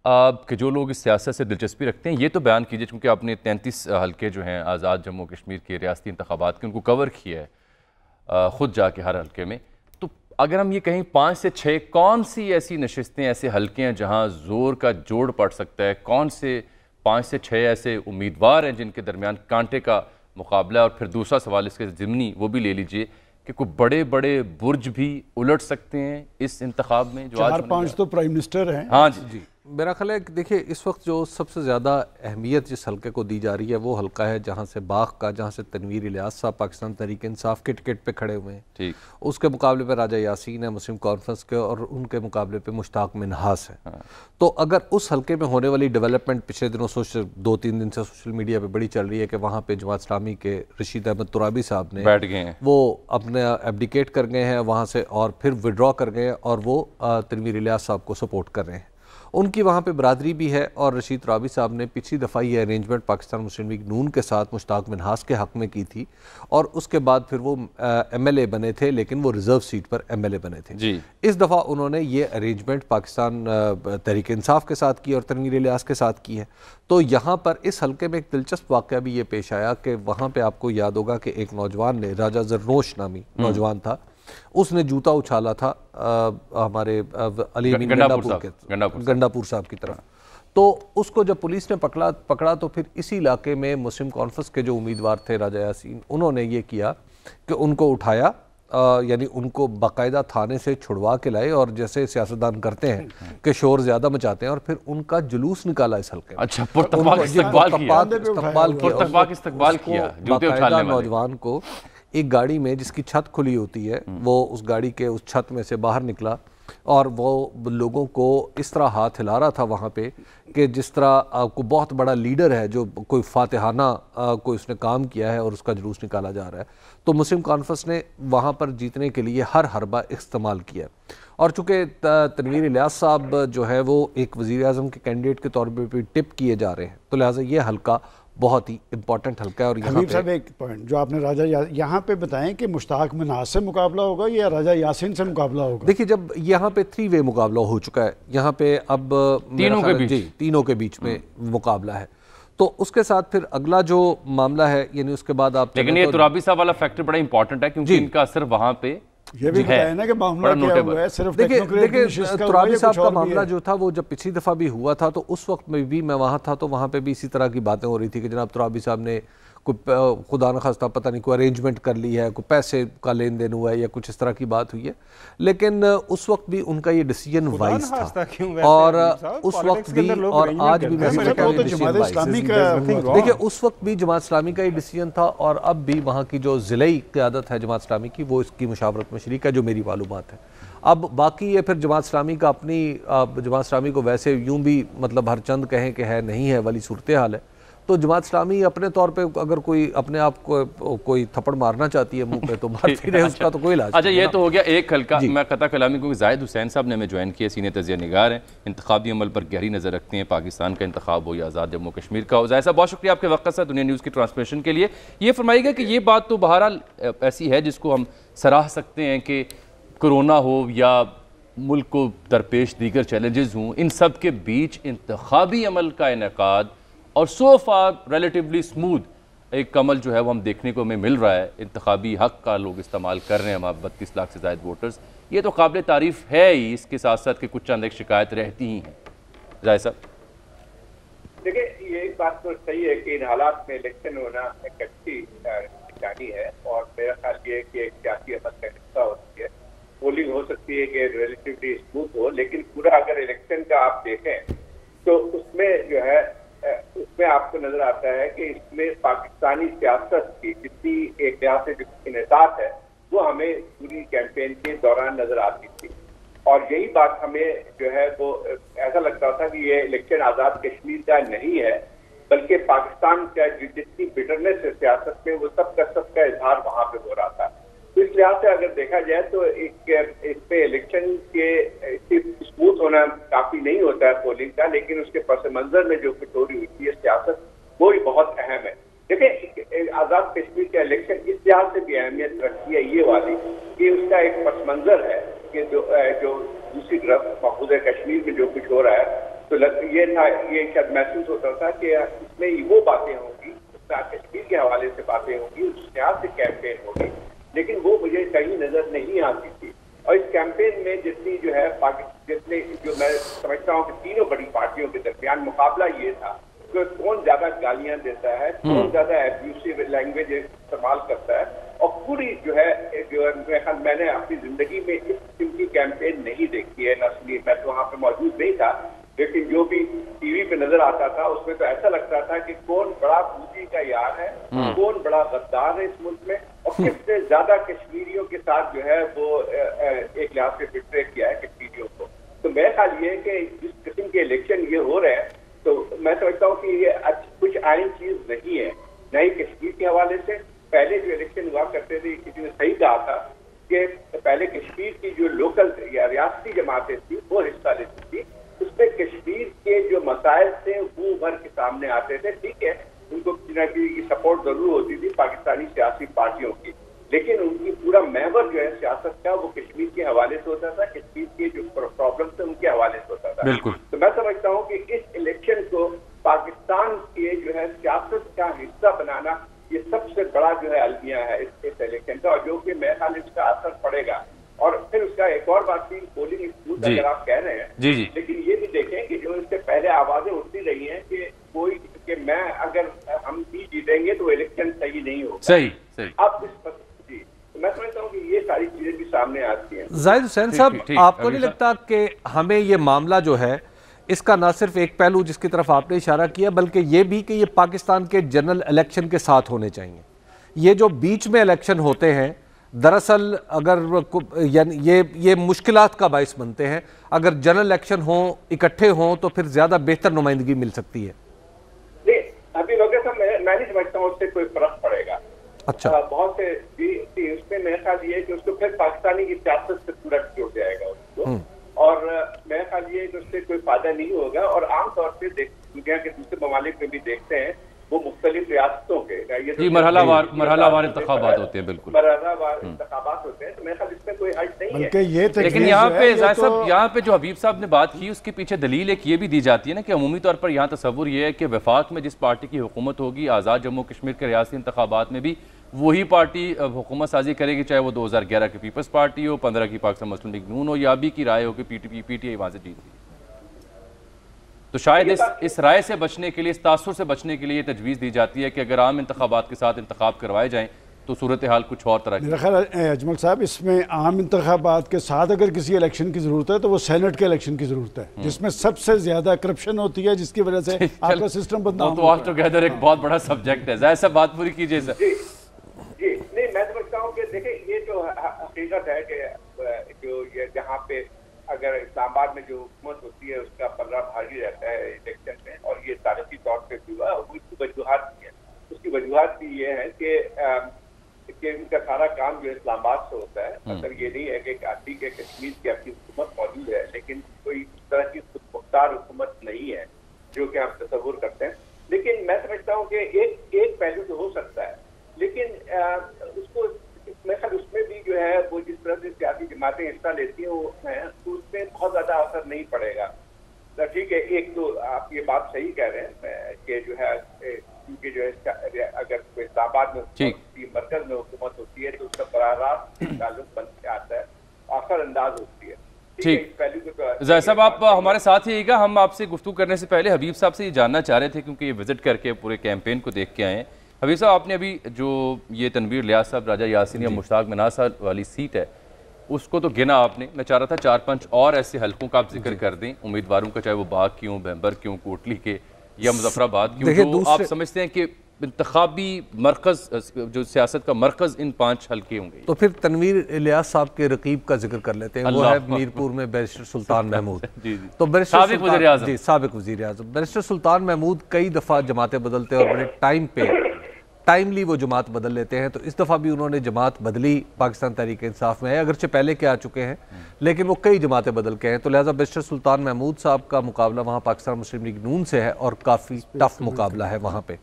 कि जो लोग इस सियासत से दिलचस्पी रखते हैं, ये तो बयान कीजिए, क्योंकि आपने 33 हल्के जो हैं आज़ाद जम्मू कश्मीर के रियासती इंतखाबात के, उनको कवर किया है ख़ुद जाके हर हल्के में। तो अगर हम ये कहें 5 से 6 कौन सी ऐसी नशिस्तें, ऐसे हल्के हैं जहाँ ज़ोर का जोड़ पड़ सकता है? कौन से 5 से 6 ऐसे उम्मीदवार हैं जिनके दरमियान कांटे का मुकाबला है? और फिर दूसरा सवाल इसके ज़िमनी वो भी ले लीजिए कि कोई बड़े बड़े बुर्ज भी उलट सकते हैं इस इंतखाब में जो 4-5 तो प्राइम मिनिस्टर हैं। हाँ जी, मेरा ख्याल है कि देखिए इस वक्त जो सबसे ज़्यादा अहमियत जिस हल्के को दी जा रही है वो हल्का है जहाँ से बाग का, जहाँ से तनवीर इलियास साहब पाकिस्तान तहरीक इंसाफ के टिकट पे खड़े हुए हैं। ठीक, उसके मुकाबले पे राजा यासीन है मुस्लिम कॉन्फ्रेंस के, और उनके मुकाबले पे मुश्ताक मिन्हास है। हाँ। तो अगर उस हल्के में होने वाली डेवलपमेंट पिछले दिनों 2-3 दिन से सोशल मीडिया पर बड़ी चल रही है कि वहाँ पर जमात इस्लामी के रशीद अहमद तुराबी साहब ने बैठ गए हैं, वो अपने एब्डिकेट कर गए हैं वहाँ से और फिर विड्रॉ कर गए हैं और वो तनवीर इलियास साहब को सपोर्ट कर रहे हैं। उनकी वहाँ पे बरादरी भी है और रशीद तुराबी साहब ने पिछली दफ़ा ये अरेंजमेंट पाकिस्तान मुस्लिम लीग नून के साथ मुश्ताक मिन्हास के हक़ में की थी और उसके बाद फिर वो MLA बने थे, लेकिन वो रिज़र्व सीट पर MLA बने थे जी। इस दफ़ा उन्होंने ये अरेंजमेंट पाकिस्तान तहरीक इंसाफ के साथ की और तनवीर इलियास के साथ की है। तो यहाँ पर इस हल्के में एक दिलचस्प वाक़या भी ये पेश आया कि वहाँ पर आपको याद होगा कि एक नौजवान ने, राजा जरनोश नामी नौजवान था, उसने जूता उछाला था हमारे अली अमीन गंडापुर साहब की तरफ। तो उसको जब पुलिस ने पकड़ा तो फिर इसी इलाके में मुस्लिम कॉन्फ्रेंस के जो उम्मीदवार थे राजा यासीन, उन्होंने ये किया कि उनको उठाया, यानी उनको बाकायदा थाने से छुड़वा के लाए और जैसे सियासतदान करते हैं कि शोर ज्यादा मचाते हैं, और फिर उनका जुलूस निकाला इस हल्के में। अच्छा, इस्तकबाल किया बाकायदा नौजवान को एक गाड़ी में जिसकी छत खुली होती है, वो उस गाड़ी के उस छत में से बाहर निकला और वो लोगों को इस तरह हाथ हिला रहा था वहाँ पे कि जिस तरह कोई बहुत बड़ा लीडर है जो कोई फातिहाना कोई उसने काम किया है और उसका जुलूस निकाला जा रहा है। तो मुस्लिम कॉन्फ्रेंस ने वहाँ पर जीतने के लिए हर हरबा इस्तेमाल किया और चूँकि तनवीर इलियास साहब जो है वो एक वज़ीर आज़म के कैंडिडेट के तौर पर भी टिप किए जा रहे हैं, तो लिहाजा ये हल्का बहुत ही इंपॉर्टेंट हल्का है। और यहाँ साहब एक पॉइंट जो आपने राजा यहाँ पे बताएं कि मुश्ताक मिन्हास से मुकाबला होगा या राजा यासीन से मुकाबला होगा? देखिए, जब यहाँ पे 3 वे मुकाबला हो चुका है, यहाँ पे अब तीनों के बीच में मुकाबला है, तो उसके साथ फिर अगला जो मामला है, यानी उसके बाद आप, लेकिन ये तुराबी साहब वाला फैक्टर बड़ा इंपॉर्टेंट है क्योंकि इनका असर वहाँ पे ये भी बताया ना कि मामला क्या हुआ है। सिर्फ देखिए तुराबी साहब का मामला जो था वो जब पिछली दफ़ा भी हुआ था तो उस वक्त में भी मैं वहाँ था, तो वहाँ पे भी इसी तरह की बातें हो रही थी कि जनाब तुराबी साहब ने कोई खुदा न खास्ता पता नहीं कोई अरेंजमेंट कर ली है, कोई पैसे का लेन देन हुआ है या कुछ इस तरह की बात हुई है, लेकिन उस वक्त भी उनका ये डिसीजन वाइज था और उस वक्त भी और आज भी देखिए उस वक्त भी जमात इस्लामी का ये डिसीजन था और अब भी वहाँ की जो ज़िलाई क़यादत है जमात इस्लामी की वो इसकी मुशावरत में शरीक है, जो मेरी मालूमात है। अब बाकी ये फिर जमात इस्लामी का अपनी जमात इस्लामी को वैसे यूँ भी मतलब हर चंद कहें कि है नहीं है वाली सूरत हाल है, तो जमात इस्लामी अपने तौर पे अगर कोई अपने आप को कोई थप्पड़ मारना चाहती है मुंह पे तो मारती रहे, उसका तो कोई इलाज। अच्छा, ये तो हो गया एक हल्का। मैं कता कलामी को जाहिद हुसैन साहब ने हमें ज्वाइन किया, सीनियर तजिया निगार हैं, इंतखाबी अमल पर गहरी नज़र रखते हैं, पाकिस्तान का इंतखाब हो या आज़ाद जम्मू कश्मीर का हो। जाहिद साहब बहुत शुक्रिया आपके वक्त से दुनिया न्यूज़ की ट्रांसमिशन के लिए। ये फरमाइएगा कि ये बात तो बहरहाल ऐसी है जिसको हम सराह सकते हैं कि कोरोना हो या मुल्क को दरपेश दीगर चैलेंजेस हों, इन सब के बीच इंतखाबी अमल का इनेकाद और सो फार रिलेटिवली स्मूथ एक अमल जो है वो हम देखने को हमें मिल रहा है। इंतखाबी हक़ का लोग इस्तेमाल कर रहे हैं, हमारे 32 लाख से ज़ायद वोटर्स, ये तो काबिल तारीफ़ है ही। इसके साथ साथ के कुछ चंद एक शिकायत रहती ही हैं। जाहिद साहब देखिए, ये बात तो सही है कि इन हालात में इलेक्शन होना एक अच्छी निशानी है और मेरा ख्याल ये है कि एक सियासी अमल का हिस्सा होती है, पोलिंग हो सकती है कि रिलेटिवली स्मूथ हो, लेकिन पूरा अगर इलेक्शन का आप देखें तो उसमें जो है उसमें आपको नजर आता है कि इसमें पाकिस्तानी सियासत की जितनी एक लिहाज से जितनी इन्हसास है वो हमें पूरी कैंपेन के दौरान नजर आती थी। और यही बात हमें जो है वो ऐसा लगता था कि ये इलेक्शन आज़ाद कश्मीर का नहीं है, बल्कि पाकिस्तान का जितनी बिटरनेस है सियासत में वो सबका इजहार वहां पे हो रहा था। तो इस लिहाज से अगर देखा जाए तो इस पे इलेक्शन के स्मूथ होना काफी नहीं होता है पोलिंग का, लेकिन उसके पस मंजर में जो कटोरी हुई है सियासत वो भी बहुत अहम है। देखिए आजाद कश्मीर का इलेक्शन इस लिहाज से भी अहमियत रखती है ये वाली कि उसका एक पस मंजर है कि जो दूसरी तरफ महफूज कश्मीर में जो कुछ हो रहा है, तो ये शायद महसूस होता था कि इसमें वो बातें होंगी, कश्मीर के हवाले से बातें होंगी, उस लिहाज से कैंपेन होगी, लेकिन वो मुझे कहीं नजर नहीं आती थी। और इस कैंपेन में जितनी जो है जितने जो मैं समझता हूँ कि तीनों बड़ी पार्टियों के दरमियान मुकाबला ये था कि कौन ज्यादा गालियां देता है, कौन ज्यादा एब्यूसिव लैंग्वेज इस्तेमाल करता है। और पूरी जो है मैंने अपनी जिंदगी में इस किस्म की कैंपेन नहीं देखी है, नस्ली मैं तो वहां पे मौजूद नहीं था, लेकिन जो भी टीवी पे नजर आता था उसमें तो ऐसा लगता था कि कौन बड़ा पूंजी का यार है, कौन बड़ा गद्दार है इस मुल्क में, और किसने ज्यादा कश्मीरियों के साथ जो है वो एक लिहाज से बिट्रे किया है कश्मीरियों को। तो मेरा ख्याल ये है कि जिस किस्म के इलेक्शन ये हो रहे हैं तो मैं समझता हूँ कि ये कुछ आइन चीज नहीं है, न ही कश्मीर के हवाले से। पहले जो इलेक्शन हुआ करते थे किसी ने सही कहा था कि पहले कश्मीर की जो लोकल या रियासती जमातें थी वो हिस्सा लेती थी, उसमें कश्मीर के जो मसाइल थे वो उभर के सामने आते थे। ठीक है, उनको किसी न किसी की सपोर्ट जरूर होती थी पाकिस्तानी सियासी पार्टियों की, लेकिन उनकी पूरा महवर जो है सियासत का वो कश्मीर के हवाले से होता था, कश्मीर के जो प्रॉब्लम थे उनके हवाले से होता था। बिल्कुल। तो मैं समझता हूँ कि इस इलेक्शन को पाकिस्तान के जो है सियासत का हिस्सा बनाना ये सबसे बड़ा जो है अलमिया है इस इलेक्शन का, और जो कि मेरे ख्याल इसका असर पड़ेगा। और फिर उसका एक और बात थी पोलिंग स्मूथ अगर आप कह रहे हैं, जी, लेकिन ये भी देखें कि जो इससे पहले आवाजें उठती रही हैं कि कोई कि मैं अगर हम भी जीतेंगे तो इलेक्शन सही नहीं होगा। सही। अब इस जी तो मैं समझता हूँ कि ये सारी चीजें भी सामने आती हैं। जाहिद हुसैन साहब, आपको नहीं लगता कि हमें ये मामला जो है इसका ना सिर्फ एक पहलू जिसकी तरफ आपने इशारा किया, बल्कि ये भी कि ये पाकिस्तान के जनरल इलेक्शन के साथ होने चाहिए। ये जो बीच में इलेक्शन होते हैं दरअसल अगर यानी ये मुश्किलात का बाइस बनते हैं। अगर जनरल इलेक्शन हो, इकट्ठे हों, तो फिर ज्यादा बेहतर नुमाइंदगी मिल सकती है। नहीं, अभी वक्त मैं नहीं समझता हूँ उससे कोई फर्क पड़ेगा। अच्छा, बहुत से उसमें मेरा ख्याल ये है कि उसको फिर पाकिस्तानी की सियासत से पूरा जुड़ जाएगा उसको, और मेरा ख्याल ये है कि उससे कोई फायदा नहीं होगा। और आमतौर पर दुनिया के दूसरे ममालिक में भी देखते हैं वो मुख्तलिफ रियासतों के जी मरहलावार इंतखाबात होते हैं, बिल्कुल मरहलावार इंतखाबात होते हैं, तो मेरे ख्याल इसमें कोई हर्ज नहीं है। ये लेकिन यहाँ पे जाहिद साहब, यहाँ पे जो हबीब साहब ने बात की उसके पीछे दलील एक ये भी दी जाती है ना कि अमूमी तौर पर यहाँ तस्वुर ये है कि वफाक में जिस पार्टी की हुकूमत होगी, आज़ाद जम्मू कश्मीर के रियासती इंतखाबात में भी वही पार्टी हुकूमत साजी करेगी, चाहे वो 2011 की पीपल्स पार्टी हो, 15 की पाकिस्तान मुस्लिम लीग नून हो, या अभी की राय हो कि PTI वहाँ से जीत गई। तो शायद इस राय से बचने के लिए, इस तासुर से बचने के लिए तजवीज़ दी जाती है कि अगर आम इंतखाबात के साथ इंतखाब करवाए जाएँ तो सूरत हाल कुछ और तरह की। मेरा ख्याल अजमल साहब, इसमें आम इंतखाबात के साथ अगर किसी इलेक्शन की जरूरत है तो वो सेनेट के इलेक्शन की जरूरत है, जिसमें सबसे ज्यादा करप्शन होती है, जिसकी वजह से आपका सिस्टम बदनाम तो ऑल टुगेदर एक बहुत बड़ा सब्जेक्ट है। जाहिर साहब बात पूरी कीजिए सर। जी नहीं, मैं समझता हूँ कि देखिए ये जो हकीकत है कि जो ये जहाँ पे अगर इस्लामाबाद में जो हुकूमत होती है उसका पल्ला भारी रहता है इलेक्शन में, और ये तारीखी तौर पे भी हुआ, उसकी वजूहत भी है। उसकी वजूहत भी ये है कि उनका सारा काम जो इस्लामाबाद से होता है। मतलब ये नहीं है कि ठीक है कश्मीर की अपनी हुकूमत मौजूद है, लेकिन कोई इस तरह की खुद मुख्तार हुकूमत नहीं है जो कि हम तस्वुर करते हैं। लेकिन मैं समझता हूँ कि एक पहलू तो हो सकता है, लेकिन उसको मैं ख्याल उसमें भी जो है वो जिस तरह से सियासी जमातें हिस्सा लेती हैं वो तो उसमें बहुत ज्यादा असर नहीं पड़ेगा। तो ठीक है, एक तो आप ये बात सही कह रहे हैं कि जो है क्योंकि जो है अगर कोई इस्लामाबाद में मरकज में हुकूमत होती है तो उसका बराह रास्त ताल्लुक बन के आता है, असर अंदाज होती है। ठीक, ज़ाहिर साहब आप हमारे साथ ही आइएगा। हम आपसे गुफ्तगू करने से पहले हबीब साहब से ये जानना चाह रहे थे, क्योंकि ये विजिट करके पूरे कैंपेन को देख के आए हैं। हबीब साहब, आपने अभी जो ये तनवीर लियाज साहब, राजा यासीन या मुश्ताक मिनार साहब वाली सीट है, उसको तो गिना आपने, मैं चाह रहा था 4-5 और ऐसे हलकों का आप जिक्र कर दें उम्मीदवारों का, चाहे वो बाग क्यों, बैम्बर क्यों, कोटली के या मुजफ्फराबाद क्यों, जो आप समझते हैं कि इंतखाबी मरकज, जो सियासत का मरकज इन 5 हल्के होंगे। तो फिर तनवीर इलियास साहब के रकीब का जिक्र कर लेते हैं, वो है मीरपुर में बैरिस्टर सुल्तान महमूद। तो बैरिस्टर साबिक वज़ीर आज़म बैरिस्टर सुल्तान महमूद कई दफ़ा जमातें बदलते हैं और बड़े टाइमली वो जमात बदल लेते हैं। तो इस दफ़ा भी उन्होंने जमात बदली, पाकिस्तान तहरीक इंसाफ में है, अगरचे पहले के आ चुके हैं लेकिन वो कई जमातें बदल के हैं। तो लिहाजा बैरिस्टर सुल्तान महमूद साहब का मुकाबला वहाँ पाकिस्तान मुस्लिम लीग नून से है और काफ़ी टफ मुकाबला है वहाँ पे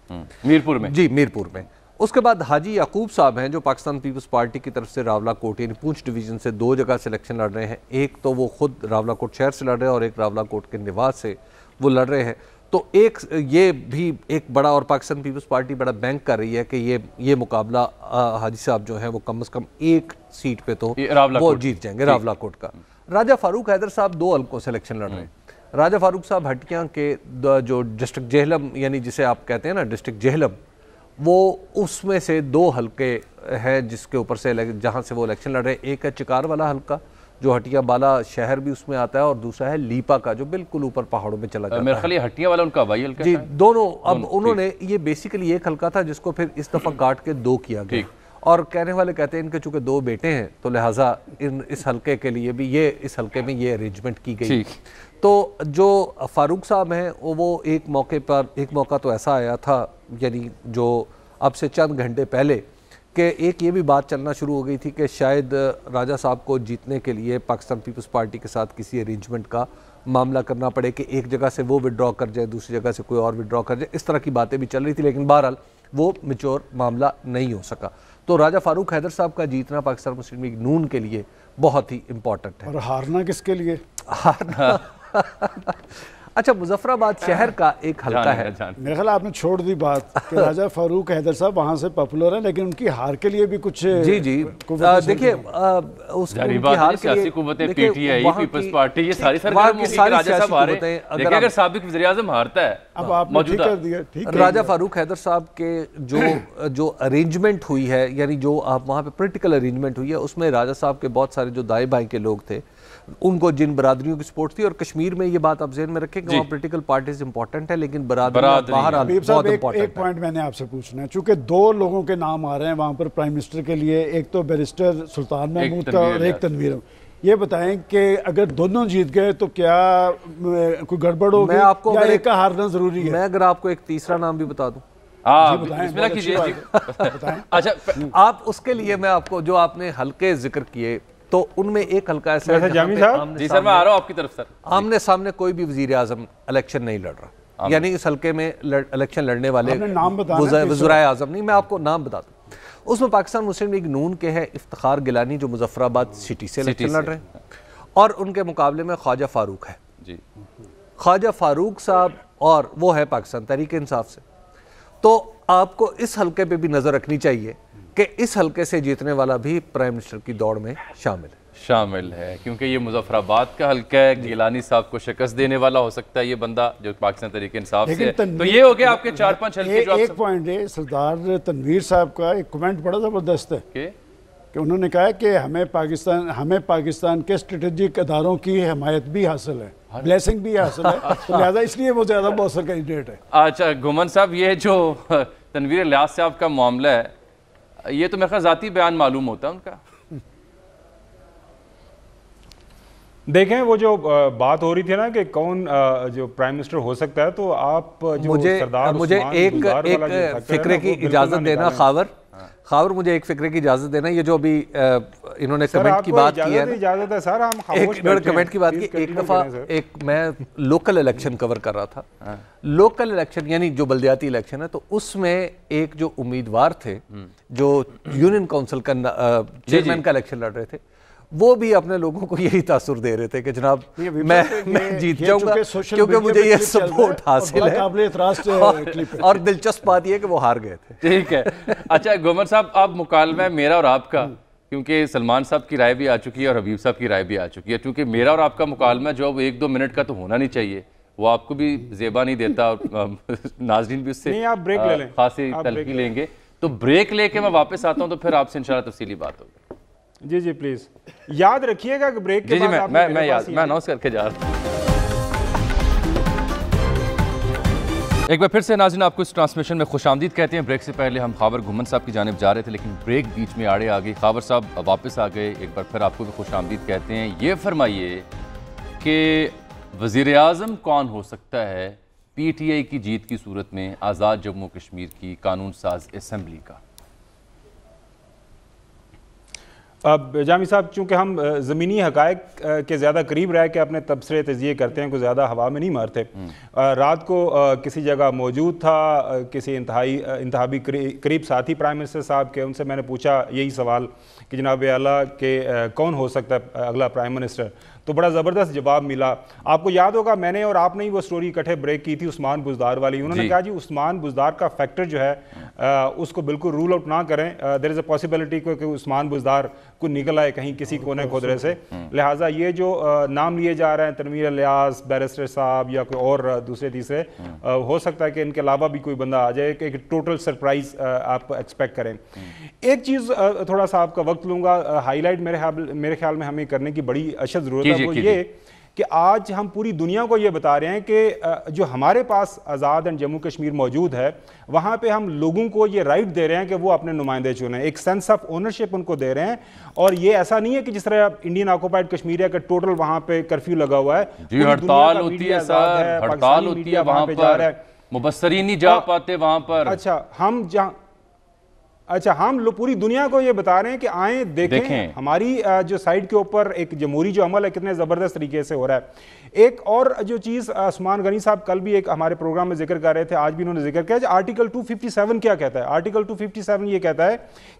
मीरपुर में। जी, मीरपुर में। उसके बाद हाजी याकूब साहब हैं जो पाकिस्तान पीपल्स पार्टी की तरफ से रावलाकोट यानी पूंछ डिवीज़न से 2 जगह से इलेक्शन लड़ रहे हैं। एक तो वो खुद रावलाकोट शहर से लड़ रहे हैं और एक रावलाकोट के निवास से वो लड़ रहे हैं। तो एक ये भी एक बड़ा, और पाकिस्तान पीपल्स पार्टी बड़ा बैंक कर रही है कि ये मुकाबला हाजी साहब जो है वो कम से कम एक सीट पे तो वो जीत जाएंगे, रावलाकोट का। राजा फारूक हैदर साहब 2 हल्कों से इलेक्शन लड़ रहे हैं। राजा फारूक साहब हटिया के जो डिस्ट्रिक्ट जेहलम यानी जिसे आप कहते हैं ना डिस्ट्रिक्ट जेहलम, वो उसमें से 2 हल्के हैं जिसके ऊपर से जहाँ से वो इलेक्शन लड़ रहे हैं। एक है चिकार वाला हल्का जो हटिया बाला शहर भी उसमें आता है और दूसरा है लीपा का जो बिल्कुल ऊपर पहाड़ों में चला जाता है। हटिया वाला उनका हवाई हल्का जी, दोनों। अब उन्होंने ये बेसिकली एक हल्का था जिसको फिर इस दफा काट के 2 किया गया और कहने वाले कहते हैं इनके चूंकि 2 बेटे हैं तो लिहाजा इस हल्के के लिए भी इस हल्के में ये अरेंजमेंट की गई। तो जो फारूक साहब हैं वो एक मौका तो ऐसा आया था यानी जो अब से चंद घंटे पहले कि एक ये भी बात चलना शुरू हो गई थी कि शायद राजा साहब को जीतने के लिए पाकिस्तान पीपल्स पार्टी के साथ किसी अरेंजमेंट का मामला करना पड़े कि एक जगह से वो विड्रॉ कर जाए, दूसरी जगह से कोई और विड्रॉ कर जाए। इस तरह की बातें भी चल रही थी लेकिन बहरहाल वो मैच्योर मामला नहीं हो सका। तो राजा फारूक हैदर साहब का जीतना पाकिस्तान मुस्लिम लीग नून के लिए बहुत ही इम्पोर्टेंट है। और हारना किसके लिए? हारना अच्छा, मुजफ्फराबाद शहर का एक हल्का है। मेरे ख्याल आपने छोड़ दी बात कि राजा फारूक हैदर साहब वहाँ से पॉपुलर है लेकिन उनकी हार के लिए भी कुछ जी देखिए उनकी हार के लिए पीटीआई पीपल्स पार्टी ये सारी राजा साहब हारे, लेकिन अगर साबिक वज़ीर-ए-आज़म हारता है अब आपने ठीक कर दिया। राजा फारूक हैदर साहब के जो अरेंजमेंट हुई है यानी जो आप वहाँ पे पॉलिटिकल अरेंजमेंट हुई है उसमें राजा साहब के बहुत सारे जो दाएं बाएं के लोग थे उनको जिन बरादरियों की सपोर्ट थी, और कश्मीर में ये बात आप ज़हन में रखें कि वहाँ पॉलिटिकल पार्टीज इंपॉर्टेंट है लेकिन बरादरी बाहर बहुत इंपॉर्टेंट। एक पॉइंट मैंने आपसे पूछना है, चूंकि 2 लोगों के नाम आ रहे हैं वहाँ पर प्राइम मिनिस्टर के लिए, एक तो बैरिस्टर सुल्तान महमूद का और एक तनवीर। ये बताएं कि अगर दोनों जीत गए तो क्या कोई गड़बड़ होगी या एक का हारना जरूरी है? मैं अगर आपको एक तीसरा नाम भी बता दूं। अच्छा, आप उसके लिए मैं आपको जो आपने हल्के जिक्र किए तो उनमें एक हल्का ऐसा है जामी साहब। जी सर, मैं आ रहा हूं आपकी तरफ सर। आमने सामने कोई भी वजीर आजम इलेक्शन नहीं लड़ रहा, यानी इस हल्के में इलेक्शन लड़ने वाले वज़ीर आज़म नहीं, मैं आपको नाम बता दूं। उसमें पाकिस्तान मुस्लिम लीग नून के हैं इफ्तिखार गिलानी जो मुजफ्फराबाद सिटी से इलेक्शन लड़ रहे हैं और उनके मुकाबले में ख्वाजा फारूक है जी। ख्वाजा फारूक साहब और वो है पाकिस्तान तहरीक इंसाफ से। तो आपको इस हल्के पे भी नज़र रखनी चाहिए कि इस हल्के से जीतने वाला भी प्राइम मिनिस्टर की दौड़ में शामिल है क्योंकि ये मुजफ्फराबाद का हल्का है। गिलानी साहब को शिकस्त देने वाला हो सकता है ये बंदा जो पाकिस्तान तहरीक इंसाफ से है। तो ये हो गया आपके 4-5 हल्के। जो एक पॉइंट है सरदार तनवीर साहब का एक कमेंट बड़ा ज़बरदस्त है कि उन्होंने कहा कि हमें पाकिस्तान के स्ट्रेटेजिक अदारों की हमायत भी हासिल है, ब्लेसिंग भी हासिल है, तो लिहाजा इसलिए वो ज़्यादा मौसर कैंडिडेट है। अच्छा गुमन साहब, ये जो तनवीर इलियास साहब का मामला है ये तो मेरे ख्याल ज़ाती बयान मालूम होता है उनका। देखें वो जो बात हो रही थी ना कि कौन जो प्राइम मिनिस्टर हो सकता है, तो आप जो मुझे एक फिक्रे की इजाज़त देना खावर मुझे एक फिक्रे की इजाज़त देना। ये जो अभी इन्होंने कमेंट की बात की है, इजाज़त है सर, हम कमेंट की बात की। एक दफ़ा मैं लोकल इलेक्शन कवर कर रहा था, लोकल इलेक्शन यानी जो बल्दियाती इलेक्शन है, तो उसमें एक जो उम्मीदवार थे जो यूनियन काउंसिल का चेयरमैन का इलेक्शन लड़ रहे थे, वो भी अपने लोगों को यही तासुर दे रहे थे कि जनाब मैं जीत जाऊंगा क्योंकि मुझे ये सपोर्ट हासिल है। और दिलचस्प बात यह कि वो हार गए थे। ठीक है। अच्छा गुमर साहब, अब मुकालमा है मेरा और आपका, क्योंकि सलमान साहब की राय भी आ चुकी है और हबीब साहब की राय भी आ चुकी है। क्योंकि मेरा और आपका मुकालमा जो 1-2 मिनट का तो होना नहीं चाहिए, वो आपको भी जेबा नहीं देता और नाजरीन भी उससे खासी तलखी लेंगे। तो ब्रेक लेके मैं वापस आता हूँ तो फिर आपसे इंशाल्लाह तफसीली बात होगी। जी जी प्लीज याद रखिएगा कि ब्रेक के बाद मैं अनाउंस करके जा रहा हूँ। एक बार फिर से नाज़रीन आपको इस ट्रांसमिशन में खुशामदीद कहते हैं। ब्रेक से पहले हम खावर घुमन साहब की जानिब जा रहे थे, लेकिन ब्रेक बीच में आड़े आ गई। खावर साहब वापस आ गए। एक बार फिर आपको भी खुशामदीद कहते हैं। ये फरमाइए कि वज़ीर आज़म कौन हो सकता है PTI की जीत की सूरत में आज़ाद जम्मू कश्मीर की कानून साज असम्बली का? अब जामी साहब, चूँकि हम ज़मीनी हक़ाइक़ के ज़्यादा करीब रह के अपने तबसरे तज़िये करते हैं, कोई ज़्यादा हवा में नहीं मारते। रात को किसी जगह मौजूद था, किसी इंतहाबी करीब साथी प्राइम मिनिस्टर साहब के, उनसे मैंने पूछा यही सवाल कि जनाब आला के कौन हो सकता है अगला प्राइम मिनिस्टर, तो बड़ा ज़बरदस्त जवाब मिला। आपको याद होगा मैंने और आपने ही वो स्टोरी इकट्ठे ब्रेक की थी उस्मान बुज़दार वाली। उन्होंने कहा जी उस्मान बुज़दार का फैक्टर जो है उसको बिल्कुल रूल आउट ना करें। देयर इज़ अ पॉसिबिलिटी कि उस्मान बुज़दार को निकल आए कहीं किसी कोने खोदरे से। लिहाजा ये जो नाम लिए जा रहे हैं तनवीर इलियास, बैरिस्टर साहब या कोई और दूसरे तीसरे, हो सकता है कि इनके अलावा भी कोई बंदा आ जाए, कि एक टोटल सरप्राइज आप एक्सपेक्ट करें। एक चीज़ थोड़ा सा आपका वक्त लूँगा, हाईलाइट मेरे ख्याल में हमें करने की बड़ी अशद ज़रूरत है। वो ये कि आज हम पूरी दुनिया को ये बता रहे हैं कि जो हमारे पास आज़ाद एंड जम्मू कश्मीर मौजूद है, वहाँ पे हम लोगों को ये राइट दे रहे हैं कि वो अपने नुमाइंदे चुनें, एक सेंस ऑफ ओनरशिप उनको दे रहे हैं। और ये ऐसा नहीं है कि जिस तरह इंडियन ऑक्युपाइड कश्मीर है कि टोटल वहाँ पे कर्फ्यू लगा हुआ है, हड़ताल होती है सर, हड़ताल होती है वहाँ पर, मुबस्सरीन नहीं जा पाते वहाँ पर। अच्छा, हम पूरी दुनिया को ये बता रहे हैं कि आए देखें हमारी जो साइड के ऊपर एक जमहूरी जो अमल है कितने ज़बरदस्त तरीके से हो रहा है। एक और जो चीज़ उस्मान गनी साहब कल भी एक हमारे प्रोग्राम में जिक्र कर रहे थे, आज भी उन्होंने जिक्र किया, आर्टिकल 257 क्या कहता है। आर्टिकल 257 ये कहता है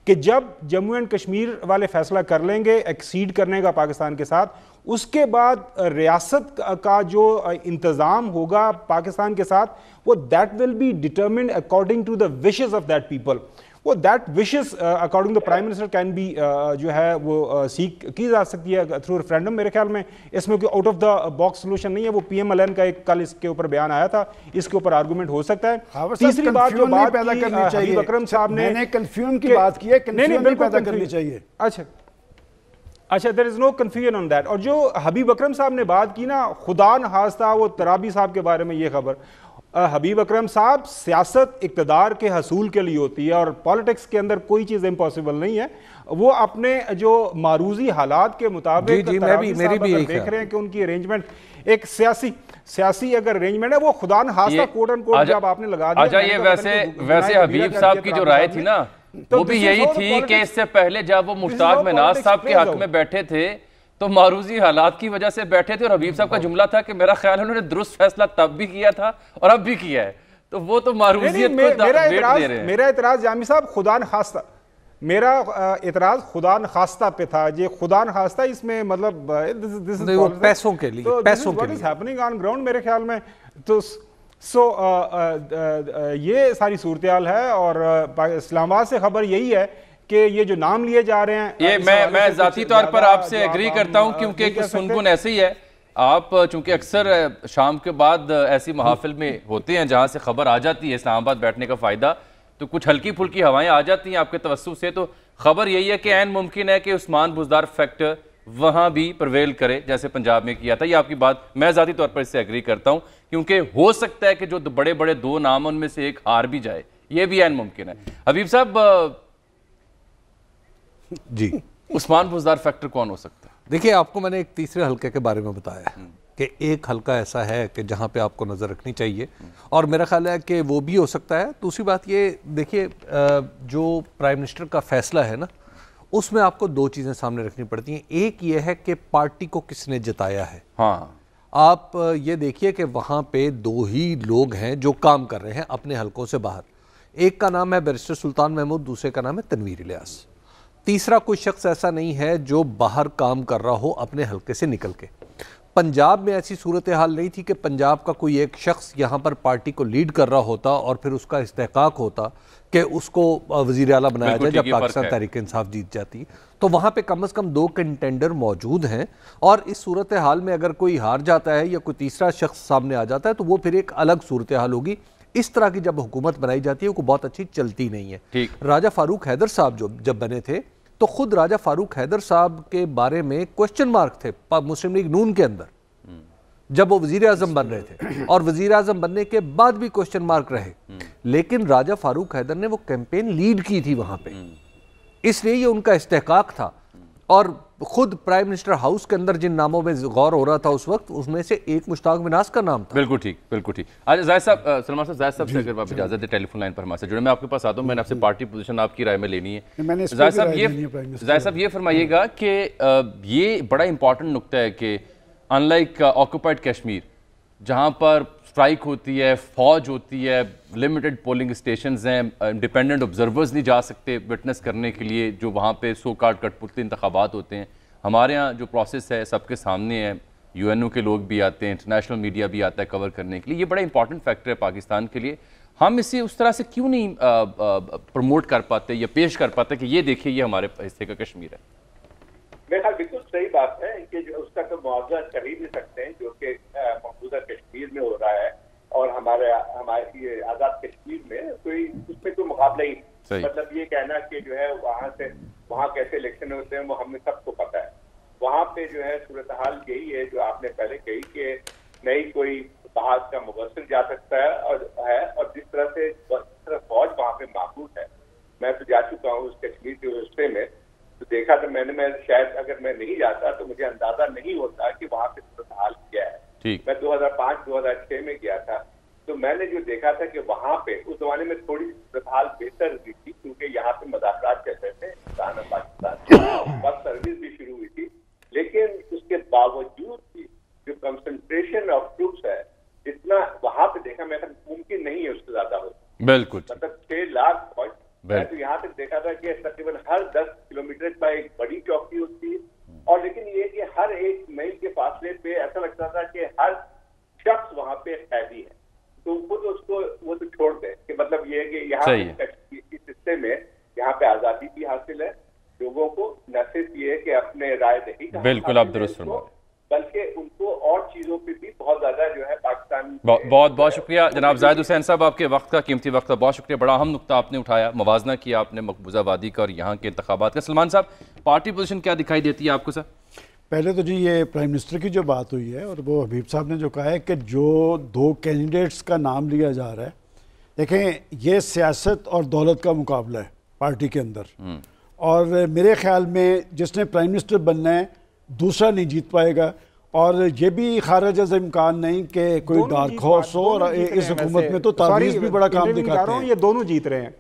कि जब जम्मू एंड कश्मीर वाले फैसला कर लेंगे एक्सीड करने का पाकिस्तान के साथ, उसके बाद रियासत का जो इंतज़ाम होगा पाकिस्तान के साथ, वो that will be determined according to the wishes of that people. वो that wishes according to prime minister can be जो है वो सीख की जा सकती है थ्रू रेफरेंडम। मेरे ख्याल में इसमें कोई out of the box solution नहीं है। वो PMLN का एक कल इसके ऊपर बयान आया था, इसके ऊपर आर्गूमेंट हो सकता है। तीसरी बात जो बात पैदा करनी चाहिए, अकरम साहब ने कंफ्यूजन की बात की है, कंफ्यूजन पैदा करनी चाहिए। अच्छा, there is no confusion on that. और जो हबीब अकरम साहब ने बात की ना, खुदा न खास्ता वो तराबी साहब के बारे में ये खबर, हबीब अकरम साहब, सियासत इक़्तिदार के हसूल के लिए होती है और पॉलिटिक्स के अंदर कोई चीज़ इम्पॉसिबल नहीं है। वो अपने जो मारूजी हालात के मुताबिक देख रहे हैं कि उनकी अरेंजमेंट एक सियासी अगर अरेंजमेंट है, वो खुदा न खास्ता कोट एंड कोट जब आपने लगा दिया। ये वैसे हबीब साहब की जो राय थी ना, वो भी यही थी कि इससे पहले जब वो मुश्ताक मनाज साहब के हक में बैठे थे तो मारूजी हालात की वजह से बैठे थे, और हबीब साहब का जुमला था कि मेरा ख्याल है उन्होंने दुरुस्त फैसला तब भी किया था और अब भी किया है। तो वो तो मारूजियत मेरा एतराज जामी साहब खुदा न खास्ता, मेरा एतराज खुदा न खास्ता पे था। ये खुदा न खास्ता इसमें मतलब पैसों के लिए, पैसों के लिए हैपनिंग ऑन ग्राउंड मेरे ख्याल में। तो ये सारी सूरत हाल है और इस्लामाबाद से खबर यही है कि ये जो नाम लिए जा रहे हैं, ये मैं जाती तौर पर आपसे एग्री करता हूं, क्योंकि सुनगुन ऐसे ही है। आप चूंकि अक्सर शाम के बाद ऐसी महाफिल में होते हैं जहां से खबर आ जाती है इस्लामाबाद बैठने का फायदा, तो कुछ हल्की फुल्की हवाएं आ जाती हैं आपके तवस्सुस से। तो खबर यही है कि ऐन मुमकिन है कि उस्मान बुज़दार फैक्टर वहां भी प्रवेल करे जैसे पंजाब में किया था। ये आपकी बात मैं जाती तौर पर इससे एग्री करता हूं, क्योंकि हो सकता है कि जो बड़े बड़े दो नाम उनमें से एक हार भी जाए, ये भी ऐन मुमकिन है। हबीब साहब जी, उस्मान बुज़दार फैक्टर कौन हो सकता है? देखिए, आपको मैंने एक तीसरे हलके के बारे में बताया कि एक हलका ऐसा है कि जहां पे आपको नज़र रखनी चाहिए, और मेरा ख्याल है कि वो भी हो सकता है। दूसरी बात ये देखिए, जो प्राइम मिनिस्टर का फैसला है ना, उसमें आपको दो चीज़ें सामने रखनी पड़ती हैं। एक ये है कि पार्टी को किसने जिताया है। हाँ, आप ये देखिए कि वहाँ पे दो ही लोग हैं जो काम कर रहे हैं अपने हलकों से बाहर। एक का नाम है बैरिस्टर सुल्तान महमूद, दूसरे का नाम है तनवीर इलियास। तीसरा कोई शख्स ऐसा नहीं है जो बाहर काम कर रहा हो अपने हलके से निकल के। पंजाब में ऐसी सूरत हाल नहीं थी कि पंजाब का कोई एक शख्स यहाँ पर पार्टी को लीड कर रहा होता और फिर उसका इस्तेहकाक होता कि उसको वज़ीर आला बनाया जाए जब पाकिस्तान तहरीक इंसाफ जीत जाती। तो वहाँ पे कम से कम दो कंटेंडर मौजूद हैं, और इस सूरत हाल में अगर कोई हार जाता है या कोई तीसरा शख्स सामने आ जाता है तो वो फिर एक अलग सूरत हाल होगी। इस तरह की जब हुकूमत बनाई जाती है वो बहुत अच्छी चलती नहीं है। राजा फारूक हैदर साहब जब बने थे तो खुद राजा फारूक हैदर साहब के बारे में क्वेश्चन मार्क थे मुस्लिम लीग नून के अंदर जब वो वजीर आजम बन रहे थे, और वजीर आजम बनने के बाद भी क्वेश्चन मार्क रहे, लेकिन राजा फारूक हैदर ने वो कैंपेन लीड की थी वहां पे, इसलिए ये उनका इस्तेहकाक था। और खुद प्राइम मिनिस्टर हाउस के अंदर जिन नामों में गौर हो रहा था उस वक्त, उसमें से एक मुश्ताक मिनास का नाम था। बिल्कुल ठीक, बिल्कुल ठीक। आज जाहिद साहब, सलमान साहब, जाहिद साहब से अगर आप इजाजत दें टेलीफोन लाइन पर हमारे जुड़े, मैं आपके पास आता हूँ, मैंने आपसे पार्टी पोजीशन आपकी राय में लेनी है। जाहिद साहब ये फरमाइएगा कि ये बड़ा इंपॉर्टेंट नुक्ता है कि अनलाइक ऑक्यूपाइड कश्मीर जहाँ पर स्ट्राइक होती है, फौज होती है, लिमिटेड पोलिंग स्टेशंस हैं, इंडिपेंडेंट ऑब्जर्वर्स नहीं जा सकते विटनेस करने के लिए जो वहाँ पे सो कार्ड कठपुतली इंतखाबात होते हैं। हमारे यहाँ जो प्रोसेस है सबके सामने है, यूएनओ के लोग भी आते हैं, इंटरनेशनल मीडिया भी आता है कवर करने के लिए। ये बड़ा इंपॉर्टेंट फैक्टर है पाकिस्तान के लिए। हम इसे उस तरह से क्यों नहीं प्रमोट कर पाते या पेश कर पाते कि ये देखिए ये हमारे हिस्से का कश्मीर है? मेरे ख्याल बिल्कुल सही बात है कि जो उसका तो मुआवजा कर ही नहीं सकते हैं जो कि मौजूदा कश्मीर में हो रहा है, और हमारे आज़ाद कश्मीर में कोई उसमें कोई मुकाबला ही नहीं। मतलब ये कहना कि जो है वहाँ कैसे इलेक्शन होते हैं वो हमें सबको पता है। वहाँ पे जो है सूरत हाल यही है जो आपने पहले कही कि नहीं कोई बाहर का मुबस्सिर जा सकता है, और जिस तरह फौज वहाँ पे मौजूद है, मैं तो जा चुका हूँ उस कश्मीर के हिस्से में, तो देखा तो मैं शायद अगर मैं नहीं जाता तो मुझे अंदाजा नहीं होता कि वहाँ पे सूरत हाल क्या है। मैं 2005-2006 में गया था, तो मैंने जो देखा था कि वहाँ पे उस जमाने में थोड़ी सूरत हाल बेहतर हुई थी क्योंकि यहाँ पे मुज़ाकरात चल रहे थे हिंदुस्तान और पाकिस्तान, बस सर्विस भी शुरू हुई थी, लेकिन उसके बावजूद भी जो कंसंट्रेशन ऑफ ट्रूप्स है इतना वहाँ पे देखा मैं मुमकिन नहीं है उससे ज्यादा हो। बिल्कुल, मतलब 6 लाख फौज, मैं तो यहाँ तक देखा था कि तकरीबन हर 10 किलोमीटर पर एक बड़ी चौकी होती है, और लेकिन ये कि हर एक मील के फासले पे ऐसा लगता था कि हर शख्स वहाँ पे कैदी है, तो खुद उसको वो तो छोड़ दे कि मतलब ये है कि यहाँ इस हिस्से में यहाँ पे आजादी भी हासिल है लोगों को, न सिर्फ ये है कि अपने राय दही का, बिल्कुल आप दुरुस्त फरमाएं, बल्कि उनको और चीजों पे भी बहुत ज्यादा जो है पाकिस्तान। बहुत बहुत शुक्रिया जनाब जाहिद हुसैन साहब, आपके वक्त का कीमती वक्त का बहुत शुक्रिया। बड़ा अहम नुकता आपने उठाया, मवाजना किया आपने मकबूजा वादी का और यहाँ के इंतखाबात का। सलमान साहब, पार्टी पोजीशन क्या दिखाई देती है आपको? सर पहले तो जी ये प्राइम मिनिस्टर की जो बात हुई है और वो हबीब साहब ने जो कहा है कि जो 2 कैंडिडेट्स का नाम लिया जा रहा है, देखें ये सियासत और दौलत का मुकाबला है पार्टी के अंदर, और मेरे ख्याल में जिसने प्राइम मिनिस्टर बनना है दूसरा नहीं जीत पाएगा, और ये भी खारिज अज़ इम्कान नहीं कि कोई डार्क हॉर्स हो, और इस हुकूमत में तो तावीज़ भी बड़ा काम दिखाते हैं। ये दोनों जीत रहे हैं,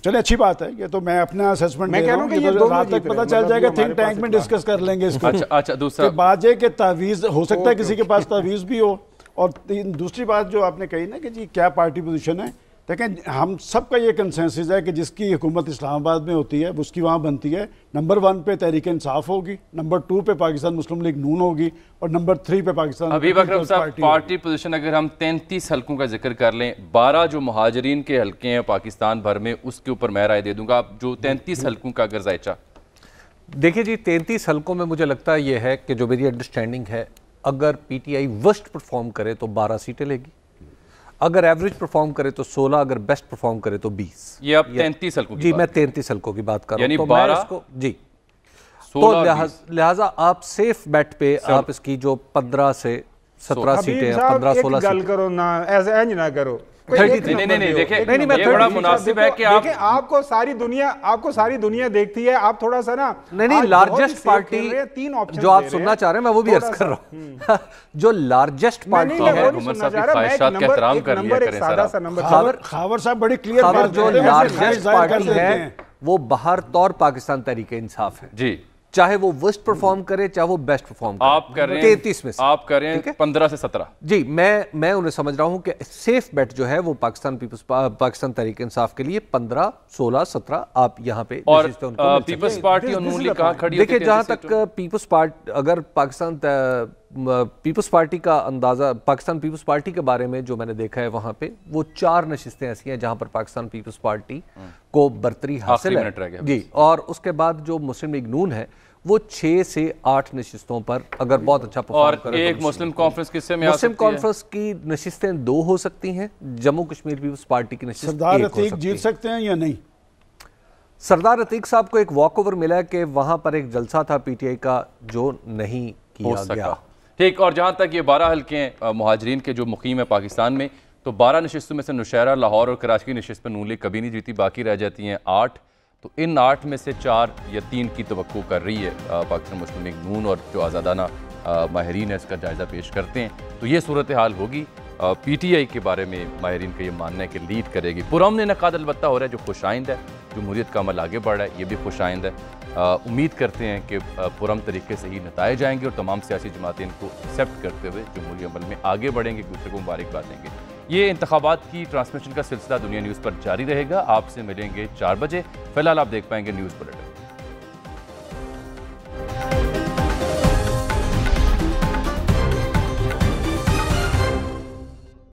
चले अच्छी बात है, ये तो मैं अपना असेसमेंट दे रहा हूं, ये तो रात तक पता चल जाएगा, थिंक टैंक में डिस्कस कर लेंगे इसको। अच्छा दूसरा बात है कि तावीज़ हो सकता है किसी के पास तावीज़ भी हो, और दूसरी बात जो आपने कही ना कि जी क्या पार्टी पोजीशन है, देखें हम सबका ये कंसेंसस है कि जिसकी हुकूमत इस्लामाबाद में होती है उसकी वहाँ बनती है। नंबर 1 पे तहरीक इंसाफ होगी, नंबर 2 पे पाकिस्तान मुस्लिम लीग नून होगी, और नंबर 3 पे पाकिस्तान हबीब अकरम साहब पार्टी पोजीशन अगर हम 33 हल्कों का जिक्र कर लें, 12 जो मुहाजिरीन के हल्के हैं पाकिस्तान भर में, उसके ऊपर मैं राय दे दूंगा। आप जो 33 हल्कों का अगर जायचा देखिए जी, 33 हल्कों में मुझे लगता है ये है कि जो मेरी अंडरस्टैंडिंग है, अगर पीटीआई वर्स्ट परफॉर्म करे तो 12 सीटें लेगी, अगर एवरेज परफॉर्म करे तो 16, अगर बेस्ट परफॉर्म करे तो 20। ये आप 33 हल्कों की जी, मैं 33 हल्कों की बात कर रहा हूं, तो 12 मैं इसको जी 16, तो लिहाजा आप सेफ बेट पे आप इसकी जो 15 से 17 सीटें, 15-16 गल करो ना, ऐसे ना करो। नहीं देखिए, ये बड़ा मुनासिब है कि आपको सारी दुनिया देखती है, आप थोड़ा सा ना नहीं लार्जेस्ट पार्टी 3 ऑप्शन जो आप सुनना चाह रहे हैं, मैं वो भी अर्ज कर रहा हूँ। जो लार्जेस्ट पार्टी है, खावर साहब बड़ी क्लियर बात, जो लार्जेस्ट पार्टी है वो बाहर तौर पाकिस्तान तहरीक इंसाफ है जी, चाहे वो वर्स्ट परफॉर्म करे चाहे वो बेस्ट परफॉर्म करे। आप कर रहे हैं 33 में से, आप कर रहे हैं 15 से 17। जी, मैं उन्हें समझ रहा हूं कि सेफ बेट जो है वो पाकिस्तान तहरीक इंसाफ के लिए 15, 16, 17 आप यहां पे, और पीपल्स पार्टी और नून लीग कहां खड़ी है? देखिए, जहां तक पीपल्स पार्टी, अगर पाकिस्तान पीपल्स पार्टी का अंदाजा, पाकिस्तान पीपल्स पार्टी के बारे में जो मैंने देखा है, वहां पे वो 4 नशिस्तें ऐसी हैं जहां पर पाकिस्तान पीपल्स पार्टी को बर्तरी हासिल है जी, और उसके बाद जो मुस्लिम लीग नून है वो 6 से 8 नशिस्तों पर अगर बहुत अच्छा परफॉर्म करे। एक मुस्लिम कॉन्फ्रेंस किससे में मुस्लिम कॉन्फ्रेंस की नशिस्तें 2 हो सकती हैं, जम्मू कश्मीर पीपल्स पार्टी की नशिस्त सरदार अतीक जीत सकते हैं या नहीं? सरदार अतीक साहब को एक वॉक ओवर मिला कि वहां पर एक जलसा था पीटीआई का जो नहीं किया गया। ठीक, और जहां तक ये 12 हल्के हैं मुहाजिरीन के जो मुकीम है पाकिस्तान में, तो 12 नशिस्तों में से नौशहरा, लाहौर और कराची की नशिस्त पर नून लीग कभी नहीं जीती, बाकी रह जाती हैं 8। तो इन 8 में से 4 या 3 की तवक्को कर रही है पाकिस्तान मुस्लिम लीग नून, और जो आज़ादाना माहिरीन है इसका जायज़ा पेश करते हैं। तो ये सूरत हाल होगी। पीटीआई के बारे में माहिरीन का ये मानना है कि लीड करेगी। पुरअमन इनेकाद अलबत्ता हो रहा है, जो खुशाइंद है। जमहूरियत का अमल आगे बढ़ रहा है, ये भी खुशाइंद है। उम्मीद करते हैं कि पुरअमन तरीके से ही नताए जाएंगे और तमाम सियासी जमातें इनको एक्सेप्ट करते हुए जमहूरी अमल में आगे बढ़ेंगे, एक दूसरे को मुबारकबाद देंगे। ये इंतखाबात की ट्रांसमिशन का सिलसिला दुनिया न्यूज़ पर जारी रहेगा। आपसे मिलेंगे 4 बजे। फिलहाल आप देख पाएंगे न्यूज़ बुलेटिन।